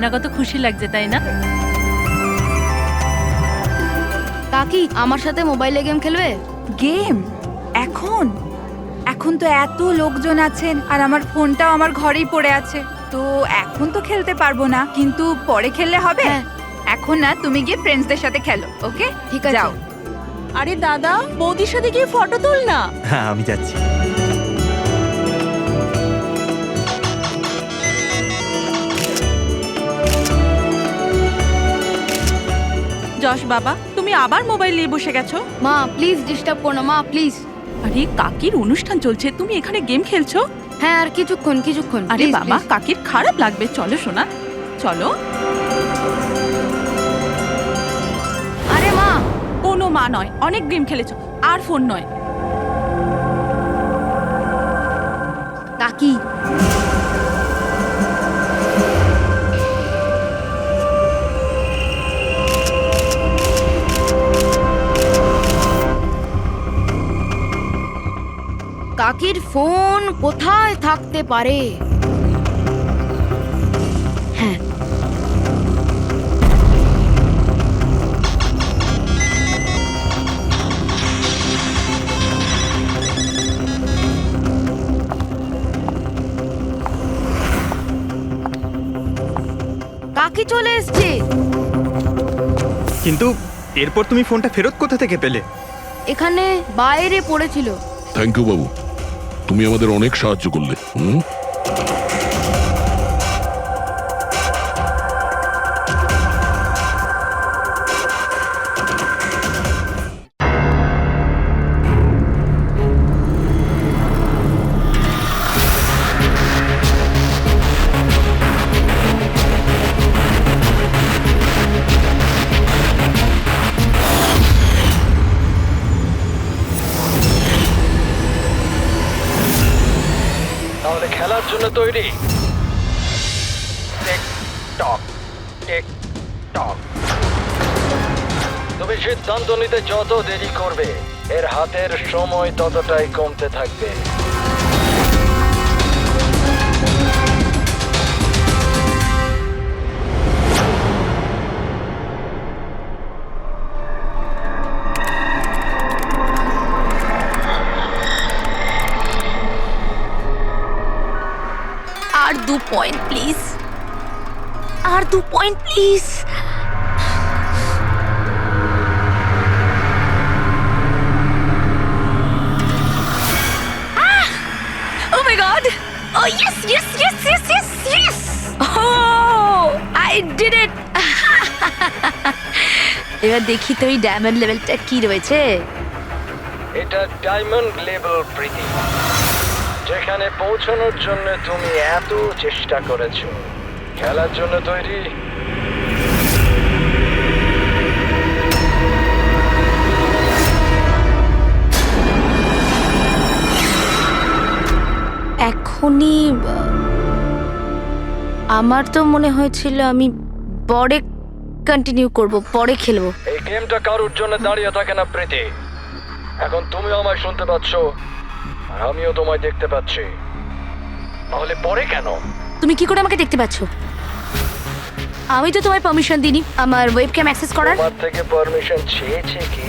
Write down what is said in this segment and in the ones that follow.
না কত খুশি লাগছে, তাই না? কাকি আমার সাথে মোবাইলে গেম খেলবে? গেম? এখন এখন তো এত লোকজন আছেন আর আমার ফোনটাও আমার ঘরেই পড়ে আছে, তো এখন তো খেলতে পারবো না, কিন্তু পরে খেললে হবে। হ্যাঁ। এখন না, তুমি গিয়ে ফ্রেন্ডসদের সাথে খেলো, ওকে? ঠিক আছে। যাও। আরে দাদা, বৌদির সাথে গিয়ে ফটো তুল না। হ্যাঁ, আমি যাচ্ছি। যশ বাবা, তুমি আবার মোবাইল নিয়ে বসে গেছো? মা প্লিজ ডিস্টার্ব করো না, মা প্লিজ। আরে কাকির অনুষ্ঠান চলছে, তুমি এখানে গেম খেলছো? হ্যাঁ আর কিছুক্ষণ। আরে Please, বাবা, please। কাকির খারাপ লাগবে, চলো সোনা, চলো। আরে মা। কোনো মা নয়, অনেক গেম খেলেছো, আর ফোন নয়। কাকি কাকির ফোন কোথায় থাকতে পারে? হ্যাঁ, কাকি চলে এসছে। কিন্তু এরপর তুমি ফোনটা ফেরত কোথা থেকে পেলে? এখানে বাইরে পড়েছিল। থ্যাংক ইউ বাবু, তুমি আমাদের অনেক সাহায্য করলে। তাহলে খেলার জন্য তৈরি? টিক টক, টিক টক। তুমি সিদ্ধান্ত নিতে যত দেরি করবে, এর হাতের সময় ততটাই কমতে থাকবে। আর 2 পয়েন্ট প্লিজ, আর 2 point please. Oh my god! Oh yes! Oh, I did it! এবার দেখি তো এই ডায়মন্ড লেভেলটা কি রয়েছে। এটা ডায়মন্ড লেভেল প্রীতি, যেখানে পৌঁছানোর জন্য তুমি এত চেষ্টা করেছো। খেলার জন্য তৈরি? এখনই আমার তো মনে হয়েছিল আমি পরে কন্টিনিউ করব, পরে খেলবো। এই গেমটা কারোর জন্য দাঁড়িয়ে থাকে না প্রীতি। এখন তুমি আমায় শুনতে পাচ্ছ আর আমিও তোমায় দেখতে পাচ্ছি, তাহলে পরে কেন? তুমি কি করে আমাকে দেখতে পাচ্ছ? আমি তো তোমায় পারমিশন দিইনি আমার ওয়েবক্যাম অ্যাক্সেস করার। তোমার থেকে পারমিশন চেয়েছে কি?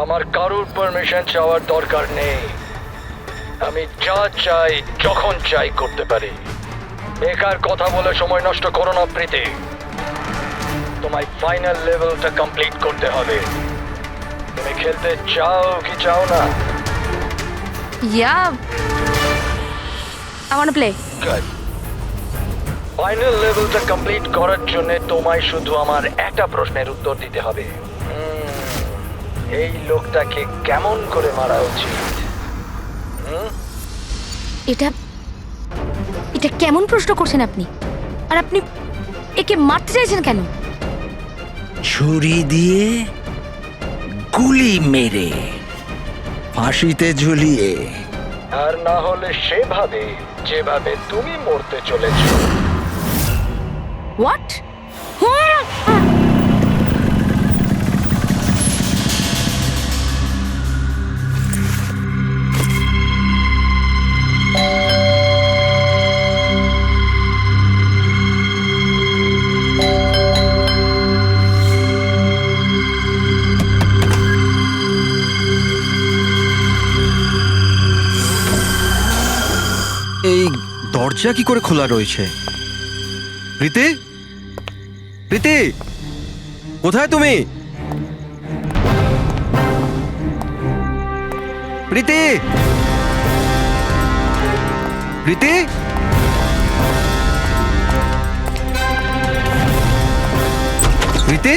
আমার কারোর পারমিশন চাওয়ার দরকার নেই। আমি যা চাই যখন চাই করতে পারি। বেকার কথা বলে সময় নষ্ট করো না প্রীতি। তোমায় ফাইনাল লেভেলটা কমপ্লিট করতে হবে। তুমি খেলতে চাও কি চাও না? Yeah, I want to play. Good. Final লেভেলটা কমপ্লিট করার জন্য তোমায় শুধু আমার একটা প্রশ্নের উত্তর দিতে হবে। এই লোকটাকে কেমন করে মারা উচিত? এটা কেমন প্রশ্ন করছেন আপনি? আর আপনি একে মারতে চাইছেন কেন? ছুরি দিয়ে, গুলি মেরে, ফাঁসিতে ঝুলিয়ে। আর না হলে সেভাবে যেভাবে তুমি মরতে চলেছো। হোয়াট? দরজা কি করে খোলা রয়েছে? প্রীতি, প্রীতি, কোথায় তুমি? প্রীতি, প্রীতি, প্রীতি,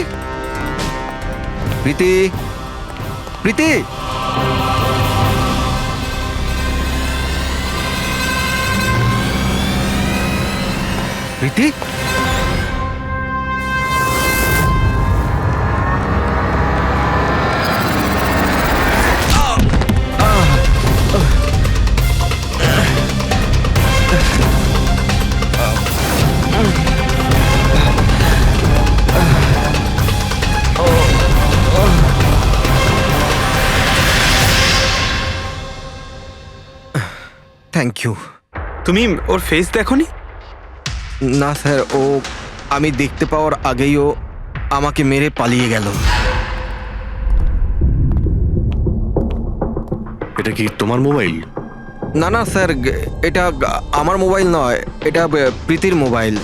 প্রীতি, প্রীতি। প্রীতি, থ্যাংক ইউ। তুমি ওর ফেস দেখোনি? না স্যার, ও আমি দেখতে পাওয়ার আগেই ও আমাকে মেরে পালিয়ে গেল। এটা কি তোমার মোবাইল? না না স্যার, এটা আমার মোবাইল নয়, এটা প্রীতির মোবাইল।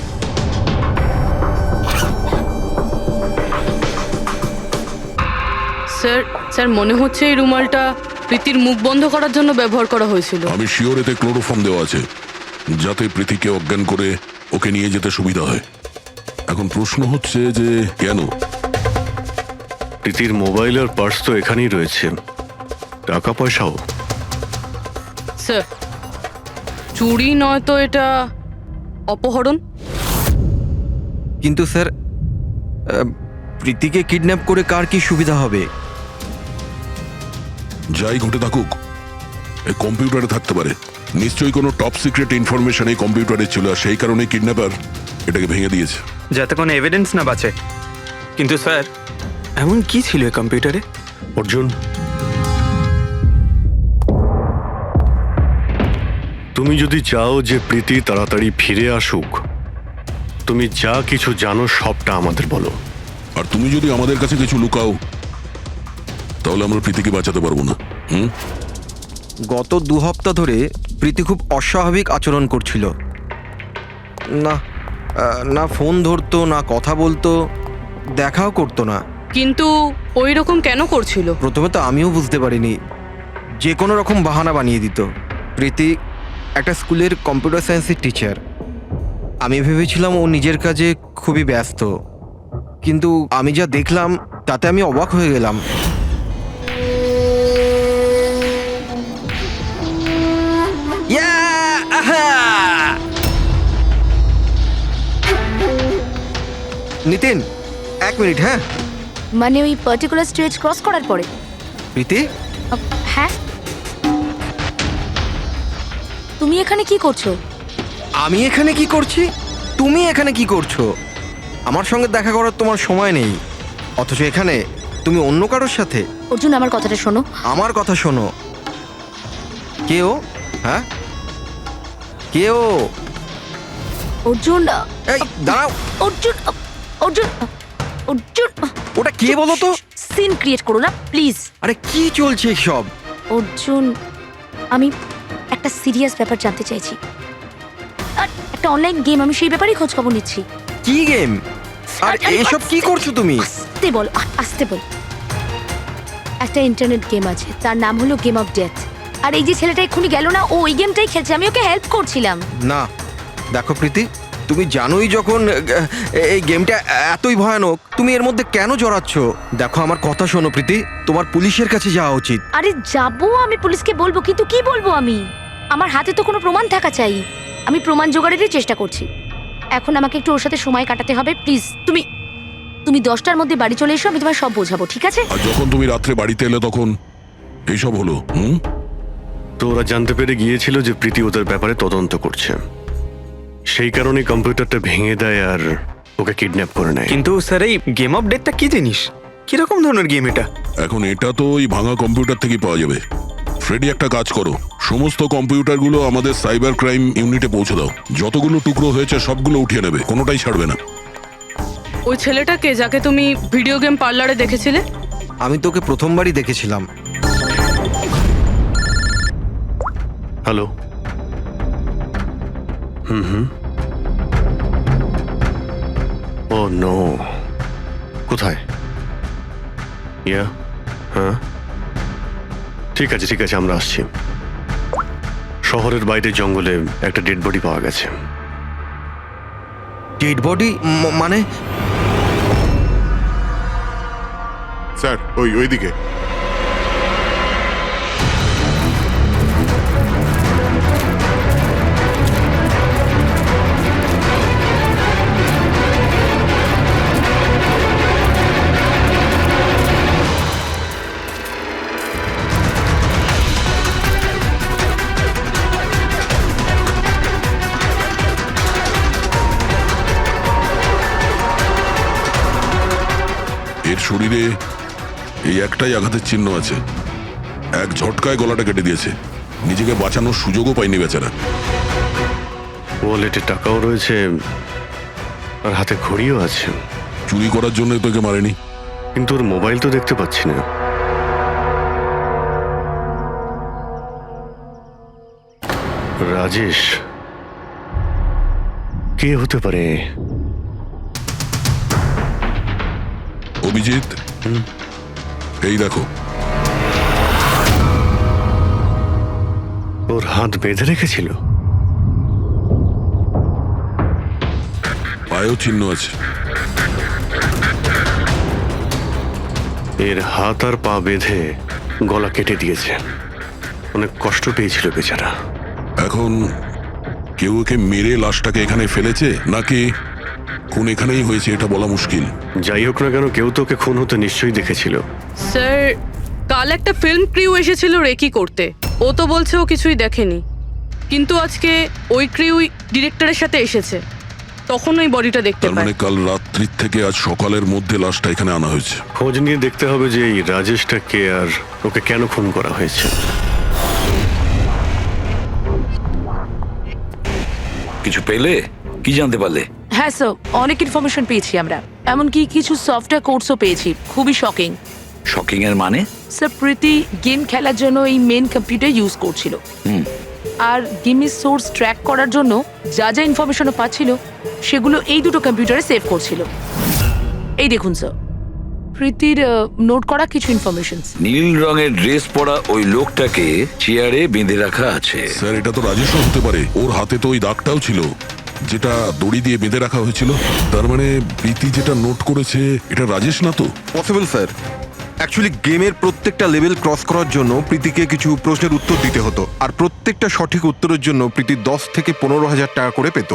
স্যার স্যার মনে হচ্ছে এই রুমালটা প্রীতির মুখ বন্ধ করার জন্য ব্যবহার করা হয়েছিল। আমি শিওর এতে ক্লোরোফর্ম দেওয়া আছে, যাতে প্রীতিকে অজ্ঞান করে ওকে নিয়ে যেতে সুবিধা হয়। এখন প্রশ্ন হচ্ছে যে কেন? প্রীতির মোবাইল আর পার্স তো এখানেই রয়েছে, টাকা পয়সাও। স্যার চুরি নয় তো এটা অপহরণ। কিন্তু স্যার, প্রীতিকে কিডন্যাপ করে কার কি সুবিধা হবে? যাই ঘটে থাকুক, এই কম্পিউটারে থাকতে পারে। নিশ্চয়ই কোনো টপ সিক্রেট ইনফরমেশন এই কম্পিউটারে ছিল, আর সেই কারণে কিডন্যাপার এটাকে ভেঙে দিয়েছে, যাতে কোনো এভিডেন্স না বাঁচে। কিন্তু স্যার, এমন কি ছিল এই কম্পিউটারে? অর্জুন, তুমি যদি চাও যে প্রীতি তাড়াতাড়ি ফিরে আসুক, তুমি যা কিছু জানো সবটা আমাদের বলো। আর তুমি যদি আমাদের কাছে কিছু লুকাও, তাহলে আমরা প্রীতিকে বাঁচাতে পারবো না। গত 2 সপ্তাহ ধরে প্রীতি খুব অস্বাভাবিক আচরণ করছিল। না না ফোন ধরতো, না কথা বলতো, দেখাও করতো না। কিন্তু ওই রকম কেন করছিল? প্রথমে তো আমিও বুঝতে পারিনি, যে কোনো রকম বাহানা বানিয়ে দিত। প্রীতি একটা স্কুলের কম্পিউটার সায়েন্সের টিচার। আমি ভেবেছিলাম ও নিজের কাজে খুবই ব্যস্ত, কিন্তু আমি যা দেখলাম তাতে আমি অবাক হয়ে গেলাম। নিতিন, 1 মিনিট। হ্যাঁ, মানে ওই পার্টিকুলার স্টেজ ক্রস করার পরে? প্রীতি, হ্যাঁ, তুমি এখানে কি করছো? আমি এখানে কি করছি? তুমি এখানে কি করছো? আমার সঙ্গে দেখা করার তোমার সময় নেই, অথচ এখানে তুমি অন্য কারোর সাথে। অর্জুন, আমার কথাটা শোনো। আমার কথা শোনো। কে ও? হ্যাঁ, কে ও? অর্জুন, এই দাঁড়াও। অর্জুন, অর্জুন, অর্জুন, ওটা কে বলো তো? সিন ক্রিয়েট করো না প্লিজ। আরে কি চলছে সব? অর্জুন, আমি একটা সিরিয়াস ব্যাপার জানতে চাইছি। আর একটা অনলাইন গেম, আমি সেই ব্যাপারেই খোঁজ খবর নিচ্ছি। কি গেম? আর এসব কি করছো তুমি? আস্তে বল, আস্তে বল। একটা ইন্টারনেট গেম আছে, তার নাম হলো গেম অফ ডেথ। আর এই যে ছেলেটা এক্ষুনি গেল না, ও ওই গেমটাই খেলছে, আমি ওকে হেল্প করছিলাম। না দেখো প্রীতি, তুমি জানোই যখন এই গেমটা এতই ভয়ানক, তুমি এর মধ্যে কেন জড়াচ্ছ? দেখো আমার কথা শোনো প্রীতি, তোমার পুলিশের কাছে যাওয়া উচিত। আরে যাবো, আমি পুলিশকে বলবো, কিন্তু কি বলবো আমি? আমার হাতে তো কোনো প্রমাণ থাকা চাই। আমি প্রমাণ জোগাড়েরই চেষ্টা করছি। এখন আমাকে একটু ওর সাথে সময় কাটাতে হবে। প্লিজ তুমি 10টার মধ্যে বাড়ি চলে এসো, আমি তোমায় সব বোঝাবো, ঠিক আছে? আর যখন তুমি রাত্রে বাড়িতে এলে তখন এইসব হলো। তো ওরা জানতে পেরে গিয়েছিল যে প্রীতি ওদের ব্যাপারে তদন্ত করছে, সেই কারণে কম্পিউটারটা ভেঙে দেয় আর ওকে কিডন্যাপ করে নেয়। কিন্তু স্যার, এই গেম অফ ডেথটা কি জিনিস? কিরকম ধরনের গেম এটা? এখন এটা তো ওই ভাঙা কম্পিউটার থেকে পাওয়া যাবে। ফ্রেডি, একটা কাজ করো, সমস্ত কম্পিউটারগুলো আমাদের সাইবার ক্রাইম ইউনিটে পৌঁছে দাও। যতগুলো টুকরো হয়েছে সবগুলো উঠিয়ে নেবে, কোনোটাই ছাড়বে না। ওই ছেলেটাকে যাকে তুমি ভিডিও গেম পার্লারে দেখেছিলে? আমি তোকে প্রথমবারই দেখেছিলাম। হ্যালো, ও নো, কোথায়? ইয়া, হ্যাঁ, ঠিক আছে ঠিক আছে, আমরা আসছি। শহরের বাইরে জঙ্গলে একটা ডেড বডি পাওয়া গেছে। ডেড বডি মানে? স্যার ওইদিকে। এর শরীরে এই একটাই আঘাতের চিহ্ন আছে। এক ঝটকায় গলাটা কেটে দিয়েছে। নিজেকে বাঁচানোর সুযোগও পায়নি বেচারা। ওয়ালেটে টাকাও রয়েছে আর হাতে ঘড়িও আছে। চুরি করার জন্য তোকে মারেনি। কিন্তু ওর মোবাইল তো দেখতে পাচ্ছি না। রাজেশ কে হতে পারে? অভিজিৎ, এই দেখো, ওর হাত বেঁধে রেখেছিল। পায়েও চিহ্ন আছে। এর হাত আর পা বেঁধে গলা কেটে দিয়েছে। অনেক কষ্ট পেয়েছিল বেচারা। এখন কেউ ওকে মেরে লাশটাকে এখানে ফেলেছে নাকি খুন এখানেই হয়েছে এটা বলা মুশকিল। যাই হোক না কেন, কেউ তোকে খুন হতে নিশ্চয়ই দেখেছিল। স্যার, কাল একটা ফিল্ম ক্রিউ এসেছিল রেকি করতে। ও তো বলছে ও কিছুই দেখেনি, কিন্তু আজকে ওই ক্রিউ ডিরেক্টরের সাথে এসেছে, তখন ওই বডিটা দেখতে তার পায়। মানে কাল রাত্রির থেকে আজ সকালের মধ্যে লাশটা এখানে আনা হয়েছে। খোঁজ নিয়ে দেখতে হবে যে এই রাজেশটা কে আর ওকে কেন খুন করা হয়েছে। কিছু পেলে? কি জানতে পারলে? হ্যাঁ স্যার, অনেক ইনফরমেশন পেয়েছি আমরা, এমনকি কিছু সফটওয়্যার কোর্সও পেয়েছি। খুবই শকিং। শকিং এর মানে? স্যার, প্রীতি গেম খেলার জন্য এই মেন কম্পিউটার ইউজ করছিল, আর গেমের সোর্স ট্র্যাক করার জন্য যা যা ইনফরমেশনও পাচ্ছিল সেগুলো এই দুটো কম্পিউটারে সেভ করছিল। এই দেখুন স্যার, প্রীতির নোট করা কিছু ইনফরমেশন। নীল রঙের ড্রেস পরা ওই লোকটাকে চেয়ারে বেঁধে রাখা আছে। স্যার, এটা তো রাজেশও হতে পারে। ওর হাতে তো ওই দাগটাও ছিল যেটা দড়ি দিয়ে বেঁধে রাখা হয়েছিল। তার মানে প্রীতি যেটা নোট করেছে এটা রাজেশ না তো? Possible sir. অ্যাকচুয়ালি গেমের প্রত্যেকটা লেভেল ক্রস করার জন্য প্রীতিকে কিছু প্রশ্নের উত্তর দিতে হতো, আর প্রত্যেকটা সঠিক উত্তরের জন্য প্রীতি 10 থেকে 15,000 টাকা করে পেত।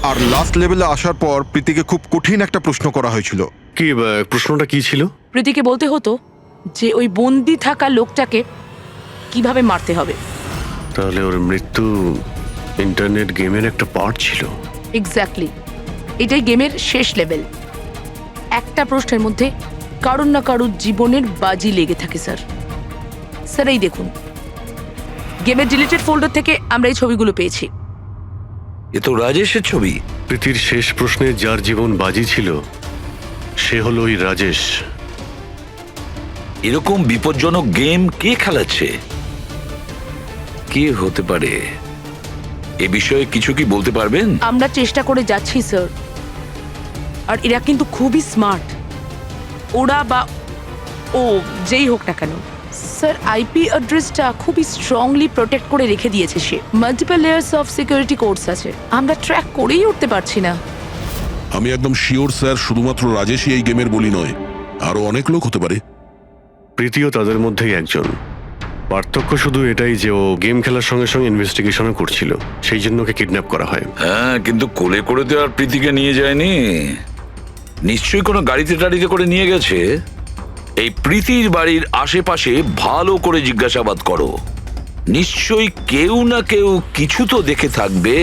আর লাস্ট লেভেলে আসার পর প্রীতিকে খুব কঠিন একটা প্রশ্ন করা হয়েছিল। কি প্রশ্নটা কি ছিল? প্রীতিকে বলতে হতো যে ওই বন্দি থাকা লোকটাকে কিভাবে মারতে হবে। তাহলে ওর মৃত্যু ইন্টারনেট গেমের একটা পার্ট ছিল। এক্স্যাক্টলি, এটাই গেমের শেষ লেভেল। একটা প্রশ্নের মধ্যে কারুর না কারুর জীবনের বাজি লেগে থাকে স্যার। স্যার, এই দেখুন, গেমের ডিলিটেড ফোল্ডার থেকে আমরা এই ছবিগুলো পেয়েছি। এ তো রাজেশের ছবি। প্রীতির শেষ প্রশ্নে যার জীবন বাজি ছিল সে হলো ওই রাজেশ। এরকম বিপজ্জনক গেম কে খেলাচ্ছে? কে হতে পারে? এ বিষয়ে কিছু কি বলতে পারবেন? আমরা চেষ্টা করে যাচ্ছি স্যার, আর এরা কিন্তু খুবই স্মার্ট। ওরা বা ও যেই হোক না কেন স্যার, আইপি অ্যাড্রেসটা খুবই স্ট্রংলি প্রোটেক্ট করে রেখে দিয়েছে সে। Multiple layers of security codes আছে, আমরা ট্র্যাক করেই উঠতে পারছি না। আমি একদম শিওর স্যার, শুধুমাত্র রাজেশই এই গেমের বলি নয়, আরো অনেক লোক হতে পারে। প্রীতিও তাদের মধ্যেই একজন। পার্থক্য শুধু এটাই যে ও গেম খেলার সঙ্গে সঙ্গে ইনভেস্টিগেশনও করছিল, সেই জন্য ওকে কিডন্যাপ করা হয়। হ্যাঁ, কিন্তু কোলে করে তো আর প্রীতিকে নিয়ে যায়নি। নিশ্চয়ই কোনো গাড়িতে টাড়িতে করে নিয়ে গেছে। এই প্রীতির বাড়ির আশেপাশে ভালো করে জিজ্ঞাসাবাদ করো। নিশ্চয়ই কেউ না কেউ কিছু তো দেখে থাকবে।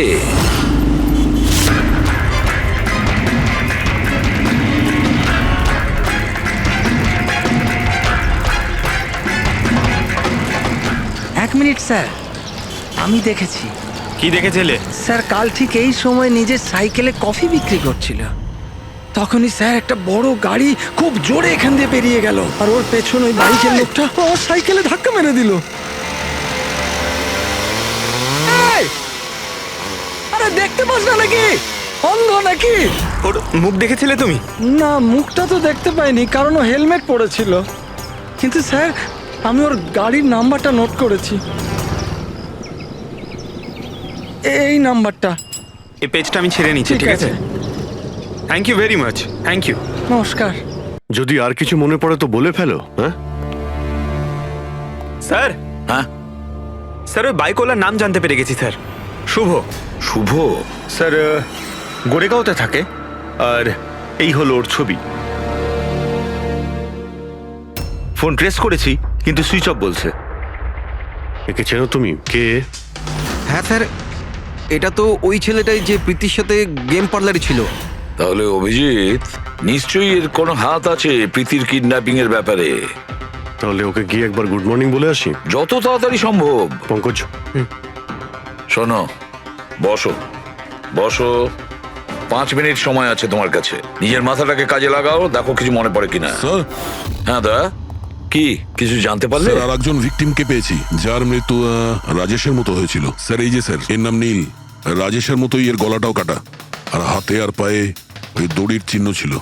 এক মিনিট স্যার, আমি দেখেছি। কি দেখেছিলে? স্যার, কাল ঠিক এই সময় নিজের সাইকেলে কফি বিক্রি করছিল। তখনই স্যার একটা বড় গাড়ি খুব জোরে এখান দিয়ে পেরিয়ে গেল, আর ওর পেছনে ওই বাইকের লোকটা ওর সাইকেলে ধাক্কা মেরে দিল। আরে দেখতে পাস না নাকি? অন্ধ নাকি? ওর মুখ দেখেছিলে তুমি? না, মুখটা তো দেখতে পাইনি কারণ ও হেলমেট পরেছিল। কিন্তু স্যার, আমি ওর গাড়ির নাম্বারটা নোট করেছি। এই নাম্বারটা। এই পেজটা আমি ছেড়ে নিচ্ছি, ঠিক আছে? Thank you very much, thank you. নমস্কার। যদি আর কিছু মনে পড়ে তো বলে ফেলো। হ্যাঁ স্যার, হ্যাঁ স্যার ওই বাইকওয়ালার নাম জানতে পেরে গেছি স্যার। শুভ। শুভ? স্যার গোরেগাঁওতে থাকে, আর এই হলো ওর ছবি। ফোন ট্রেস করেছি কিন্তু সুইচ অফ বলছে। একে চেনো তুমি? কে? হ্যাঁ স্যার, এটা তো ওই ছেলেটাই যে প্রীতির সাথে গেম পার্লারে ছিল। তাহলে অভিজিৎ নিশ্চয়ই এর কোনো হাত আছে প্রীতির কিডন্যাপিং এর ব্যাপারে। তাহলে ওকে গিয়ে একবার গুড মর্নিং বলে আসি। যত তাড়াতাড়ি সম্ভব। পঙ্কজ, শোনো, বসো বসো, 5 মিনিট সময় আছে তোমার কাছে। নিজের মাথাটাকে কাজে লাগাও, দেখো কিছু মনে পড়ে কিনা। স্যার, হ্যাঁ দা, কি কিছু জানতে পারলে? স্যার আর একজন ভিকটিমকে পেয়েছি যার মৃত্যু রাজেশের মতো হয়েছিল। স্যার এই যে স্যার, এর নাম নীল। রাজেশের মতোই এর গলাটাও কাটা, আর হাতে আর পায়ে ওই দড়ির চিহ্ন ছিল।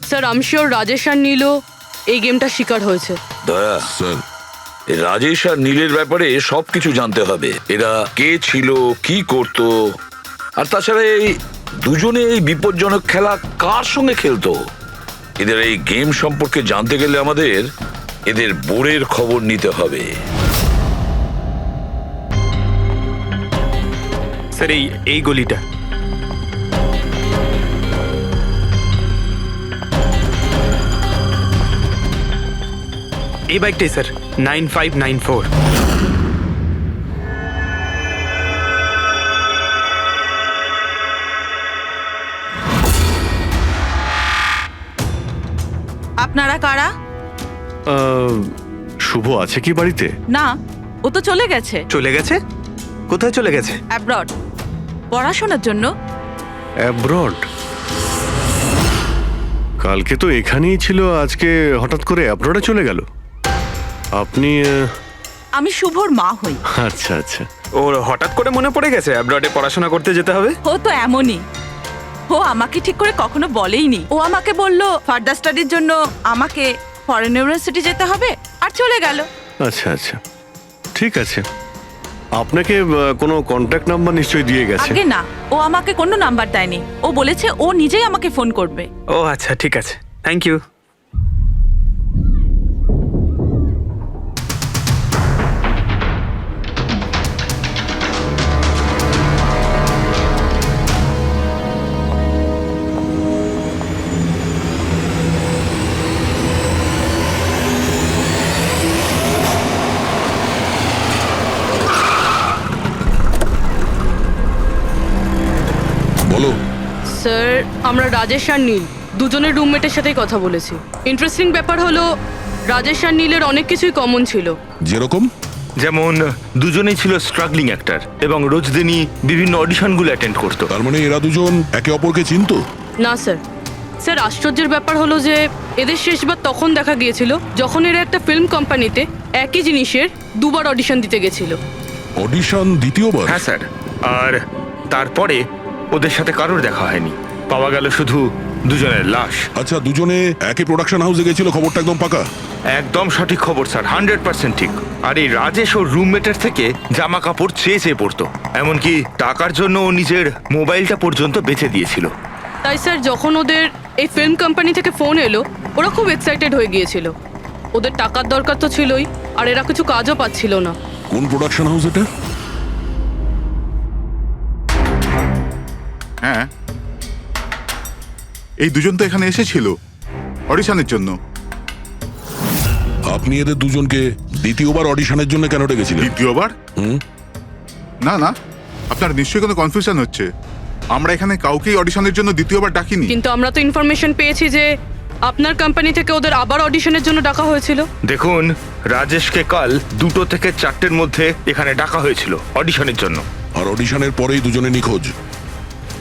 স্যার আমি শিওর রাজেশ আর নীলও এই গেমটা শিকার হয়েছে। দয়া, স্যার, এই রাজেশ আর নীলের ব্যাপারে সবকিছু জানতে হবে। এরা কে ছিল, কি করত, আর তাছাড়া এই দুজনে এই বিপজ্জনক খেলা কার সঙ্গে খেলতো। এদের এই গেম সম্পর্কে জানতে গেলে আমাদের এদের বোর্ডের খবর নিতে হবে। স্যার এই গলিটা। এই বাইকটাই স্যার, 9594। আপনারা কারা? শুভ আছে কি বাড়িতে? না, ও তো চলে গেছে চলে গেছে? কোথায় চলে গেছে? অ্যাব্রড, পড়াশোনার জন্য। অ্যাব্রড? কালকে তো এখানেই ছিল, আজকে হঠাৎ করে অ্যাব্রডে চলে গেল। আপনি আমি শুভর মা হই। আচ্ছা আচ্ছা। ওর হঠাৎ করে মনে পড়ে গেছে অ্যাব্রডে পড়াশোনা করতে যেতে হবে। ও তো এমনই, ও আমাকে ঠিক করে কখনো বলেইনি। ও আমাকে বলল ফার্দার স্টাডির জন্য আমাকে ফরেন ইউনিভার্সিটি যেতে হবে, আর চলে গেল। আচ্ছা আচ্ছা, ঠিক আছে। আপনাকে কোনো কন্ট্যাক্ট নাম্বার নিশ্চয়ই দিয়ে গেছে? আগে না, ও আমাকে কোনো নাম্বার দেয়নি। ও বলেছে ও নিজেই আমাকে ফোন করবে। ও আচ্ছা, ঠিক আছে, থ্যাংক ইউ। বলো। স্যার আমরা রাজেশ আর নীল দুজনের রুমমেটের সাথেই কথা বলেছি। ইন্টারেস্টিং ব্যাপার হলো রাজেশ আর নীলের অনেক কিছুই কমন ছিল। যেরকম? যেমন দুজনেই ছিল স্ট্রাগলিং অ্যাক্টর এবং রোজ দিনই বিভিন্ন অডিশনগুলো অ্যাটেন্ড করতো। তার মানে এরা দুজন একে অপরকে চিনতো? না স্যার। স্যার আশ্চর্যের ব্যাপার হলো যে এদের শেষবার তখন দেখা গিয়েছিল যখন এরা একটা ফিল্ম কোম্পানিতে একই জিনিসের দুবার অডিশন দিতে গেছিল। অডিশন দ্বিতীয়বার? হ্যাঁ স্যার, আর তারপরে ওদের সাথে কারোর দেখা হয়নি, পাওয়া গেল শুধু দুজনের লাশ। আচ্ছা, দুজনে একই প্রোডাকশন হাউসে গেছিল, খবরটা একদম পাকা? একদম সঠিক খবর স্যার, 100% ঠিক। আর এই রাজেশ ওর রুমমেটের থেকে জামা কাপড় চেয়ে চেয়ে পড়তো, এমনকি টাকার জন্য ও নিজের মোবাইলটা পর্যন্ত বেচে দিয়েছিল। তাই স্যার যখন ওদের এই ফিল্ম কোম্পানি থেকে ফোন এলো ওরা খুব এক্সাইটেড হয়ে গিয়েছিল। ওদের টাকার দরকার তো ছিলই, আর এরা কিছু কাজও পাচ্ছিল না। কোন প্রোডাকশন হাউস এটা? হ্যাঁ, এই দুজন তো এখানে এসেছিল অডিশনের জন্য। আপনি এদের দুজনকে দ্বিতীয়বার অডিশনের জন্য কেন ডেকেছিলেন? দ্বিতীয়বার? হুম? না না, আপনার নিশ্চয়ই কোনো কনফিউশন হচ্ছে। আমরা এখানে কাউকেই অডিশনের জন্য দ্বিতীয়বার ডাকিনি। কিন্তু আমরা তো ইনফরমেশন পেয়েছি যে আপনার কোম্পানি থেকে ওদের আবার অডিশনের জন্য ডাকা হয়েছিল। দেখুন, রাজেশকে কাল 2টো থেকে 4টের মধ্যে এখানে ডাকা হয়েছিল অডিশনের জন্য। আর অডিশনের পরেই দুজনে নিখোঁজ।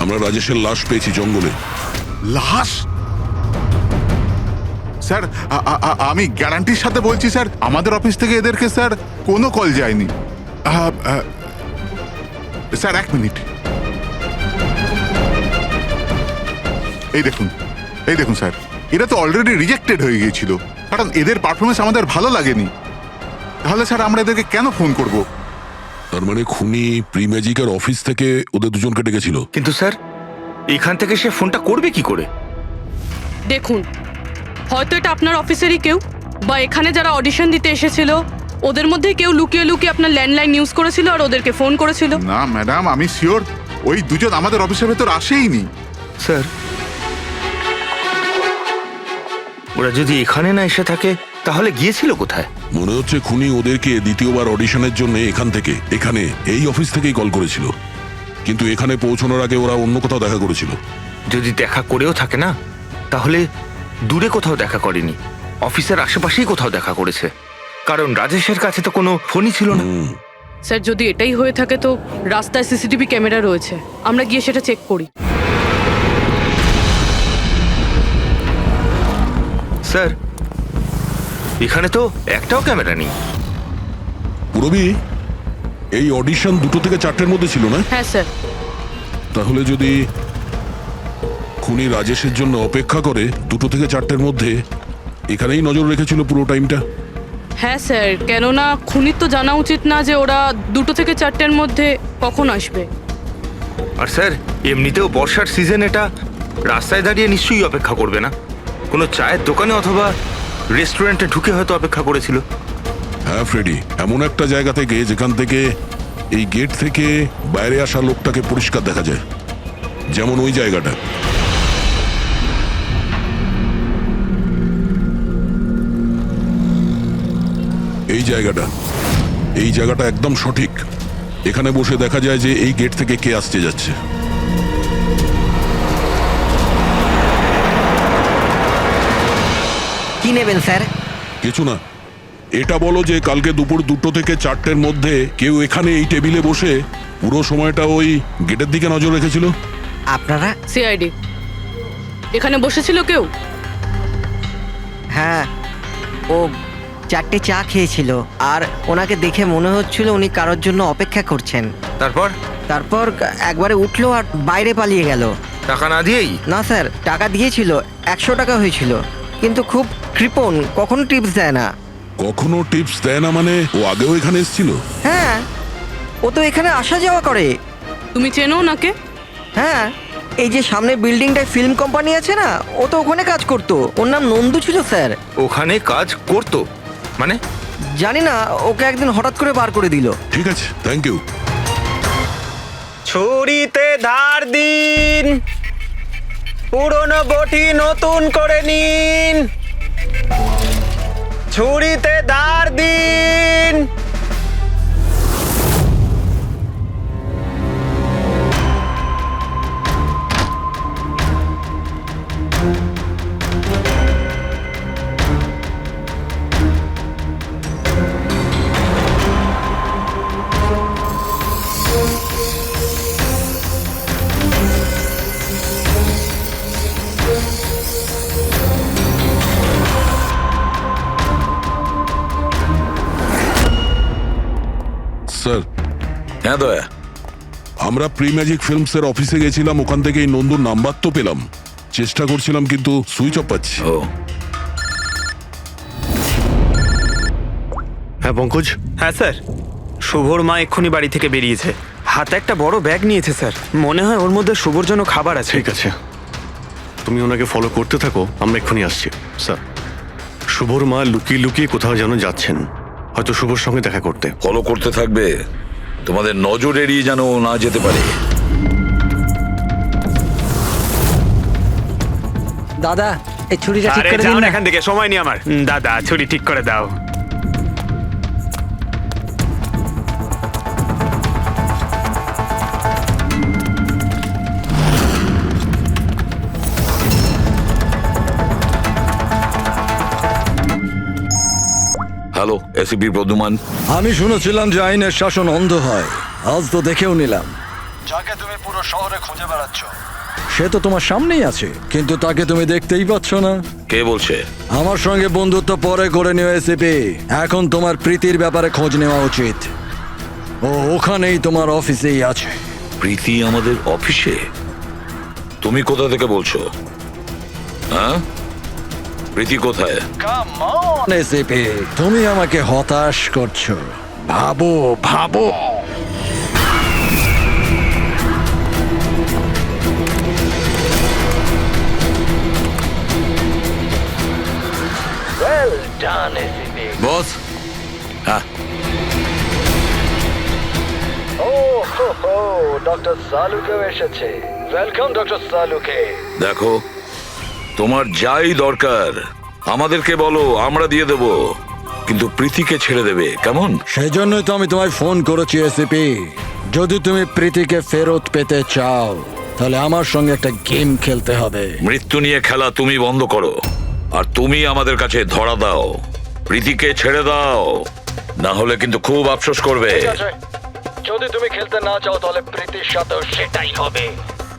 আমরা রাজেশের লাশ পেয়েছি জঙ্গলে। লাশ? স্যার, আমি গ্যারান্টির সাথে বলছি স্যার, আমাদের অফিস থেকে এদেরকে স্যার কোনো কল যায়নি। Sir 1 minute. এই দেখুন স্যার, এরা তো অলরেডি রিজেক্টেড হয়ে গিয়েছিল, কারণ এদের পারফরমেন্স আমাদের ভালো লাগেনি। তাহলে স্যার আমরা এদেরকে কেন ফোন করব? তার মানে খুনি প্রি ম্যাজিকের অফিস থেকে ওদের দুজনকে ডেকেছিল। কিন্তু স্যার এখান থেকে সে ফোনটা করবে কি করে? দেখুন, হয়তো এটা আপনার অফিসেরই কেউ, বা এখানে যারা অডিশন দিতে এসেছিল ওদের মধ্যে কেউ লুকিয়ে লুকিয়ে আপনার ল্যান্ডলাইন ইউজ করেছিল আর ওদেরকে ফোন করেছিল। না ম্যাডাম, আমি শিওর ওই দুজন আমাদের অফিসের ভেতর আসেইনি। স্যার ওরা যদি এখানে না এসে থাকে তাহলে গিয়েছিল কোথায়? মনে হচ্ছে খুনি ওদেরকে দ্বিতীয়বার অডিশনের জন্য এখানে এই অফিস থেকেই কল করেছিল, কিন্তু এখানে পৌঁছানোর আগে ওরা অন্য কোথাও দেখা করেছিল। যদি দেখা করেও থাকে না, তাহলে দূরে কোথাও দেখা করেনি, অফিসের আশেপাশেই কোথাও দেখা করেছে, কারণ রাজেশের কাছে তো কোনো ফোনই ছিল না। স্যার, যদি এটাই হয়ে থাকে তো রাস্তায় সিসিটিভি ক্যামেরা রয়েছে, আমরা গিয়ে সেটা চেক করি। স্যার এখানে তো একটাও ক্যামেরা নেই। পুরবি, এই অডিশন 2 থেকে 4টের মধ্যে ছিল না? হ্যাঁ স্যার। তাহলে যদি খুনি রাজেশের জন্য অপেক্ষা করে 2 থেকে 4টের মধ্যে, এখানেই নজর রেখেছিল পুরো টাইমটা। হ্যাঁ স্যার, কেননা খুনির তো জানা উচিত না যে ওরা 2 থেকে 4টের মধ্যে কখন আসবে। আর স্যার এমনিতেও বর্ষার সিজন, এটা রাস্তায় দাঁড়িয়ে নিশ্চয়ই অপেক্ষা করবে না, কোনো চায়ের দোকানে অথবা রেস্টুরেন্টে ঢুকে হয়তো অপেক্ষা করেছিল। হ্যাঁ ফ্রেডি, এমন একটা জায়গা থেকে যেখান থেকে এই গেট থেকে বাইরে আসা লোকটাকে পরিষ্কার দেখা যায়, যেমন ওই জায়গাটা। এই জায়গাটা একদম সঠিক। এখানে বসে দেখা যায় যে এই গেট থেকে কে আসতে যাচ্ছে। কি নেবেন স্যার? কিছু না, এটা বলো যে কালকে দুপুর 2 থেকে 4টের মধ্যে কেউ এখানে এই টেবিলে বসে পুরো সময়টা ওই গেটের দিকে নজর রেখেছিল? আপনারা? সিআইডি। এখানে বসেছিল কেউ? হ্যাঁ, ও 4টে চা খেয়েছিল, আর ওনাকে দেখে মনে হচ্ছিল উনি কারোর জন্য অপেক্ষা করছেন। তারপর একবারে উঠলো আর বাইরে পালিয়ে গেল। টাকা না দিয়েই? না স্যার, টাকা দিয়েছিল, 100 টাকা হয়েছিল, কিন্তু খুব কৃপণ, কখনো টিপস দেয় না। কখনো টিপস দেয় না মানে? ও আগেও এখানে এসেছিল? হ্যাঁ, ও তো এখানে আসা যাওয়া করে। তুমি চেনো ওনাকে? হ্যাঁ, এই যে সামনে বিল্ডিংটায় ফিল্ম কোম্পানি আছে না, ও তো ওখানে কাজ করতো। ওর নাম নন্দু ছিল স্যার। ওখানে কাজ করতো মানে? জানি না, ওকে একদিন হঠাৎ করে বার করে দিল। ঠিক আছে, থ্যাংক ইউ। ছুরিতে ধার দিন, পুরনো বটি নতুন করে নিন। ছুরিতে ধার দিন। স্যার। হ্যাঁ দয়া। আমরা প্রি ম্যাজিক ফিল্মসের অফিসে গেছিলাম, ওখান থেকে এই নন্দুর নাম্বার তো পেলাম, চেষ্টা করছিলাম কিন্তু সুইচ অফ পাচ্ছি। হ্যাঁ পঙ্কজ। হ্যাঁ স্যার, শুভর মা এক্ষুনি বাড়ি থেকে বেরিয়েছে, হাতে একটা বড় ব্যাগ নিয়েছে স্যার, মনে হয় ওর মধ্যে শুভর জন্য খাবার আছে। ঠিক আছে, তুমি ওনাকে ফলো করতে থাকো, আমরা এক্ষুনি আসছি। স্যার, শুভর মা লুকিয়ে লুকিয়ে কোথাও যেন যাচ্ছেন, হয়তো শুভর সঙ্গে দেখা করতে। ফলো করতে থাকবে, তোমাদের নজর এড়িয়ে যেন না যেতে পারে। দাদা, এই ছুরিটা ঠিক আরে করে যাও দিন না না। এখান থেকে, সময় নেই আমার। দাদা, ছুরি ঠিক করে দাও। Hello, ACP Pradyuman. আমি শুনেছিলাম যে আইনের শাসন অন্ধ হয়, আজ তো দেখেও নিলাম। যাকে তুমি পুরো শহরে খুঁজে বেড়াচ্ছ, সে তো তোমার সামনেই আছে, কিন্তু তাকে তুমি দেখতেই পাচ্ছ না। কে বলছে? আমার সঙ্গে বন্ধুত্ব পরে করে নিও এসিপি, এখন তোমার প্রীতির ব্যাপারে খোঁজ নেওয়া উচিত। ও ওখানেই তোমার অফিসেই আছে। প্রীতি আমাদের অফিসে? তুমি কোথা থেকে বলছো? হ্যাঁ, প্রীতি কোথায়? এসিপি, তুমি আমাকে হতাশ করছো। ভাবো ভাবো। Well done, ACP. বস, হ্যাঁ, হো ডক্টর সালুকেও এসেছে। Welcome doctor Salunkhe. দেখো, তোমার যাই দরকার আমাদেরকে বলো, আমরা দিয়ে দেব, কিন্তু প্রীতিকে ছেড়ে দেবে, কেমন? সেই জন্যই তো আমি তোমায় ফোন করেছি এসিপি। যদি তুমি প্রীতিকে ফেরত পেতে চাও তাহলে আমার সঙ্গে একটা গেম খেলতে হবে। মৃত্যু নিয়ে খেলা তুমি বন্ধ করো, আর তুমি আমাদের কাছে ধরা দাও। প্রীতিকে ছেড়ে দাও, না হলে কিন্তু খুব আফসোস করবে। ঠিক আছে, যদি তুমি খেলতে না চাও তাহলে প্রীতির সাথেও সেটাই হবে,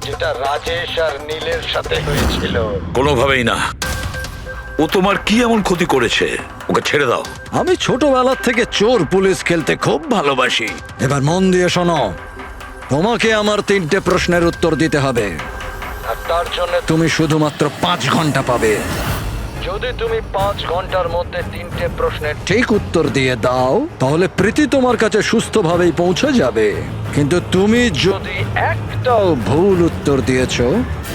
যেটা রাজেশ আর নীলের সাথে হয়েছিল। কোনোভাবেই না। ও তোমার কি এমন ক্ষতি করেছে? ওকে ছেড়ে দাও। আমি ছোটবেলার থেকে চোর পুলিশ খেলতে খুব ভালোবাসি। এবার মন দিয়ে শোনো, তোমাকে আমার 3টে প্রশ্নের উত্তর দিতে হবে। আর তার জন্য তুমি শুধুমাত্র 5 ঘন্টা পাবে। যদি তুমি 5 ঘন্টার মধ্যে 3টে প্রশ্নের ঠিক উত্তর দিয়ে দাও তাহলে প্রীতি তোমার কাছে সুস্থভাবেই পৌঁছে যাবে। কিন্তু তুমি যদি একটাও ভুল উত্তর দিয়েছো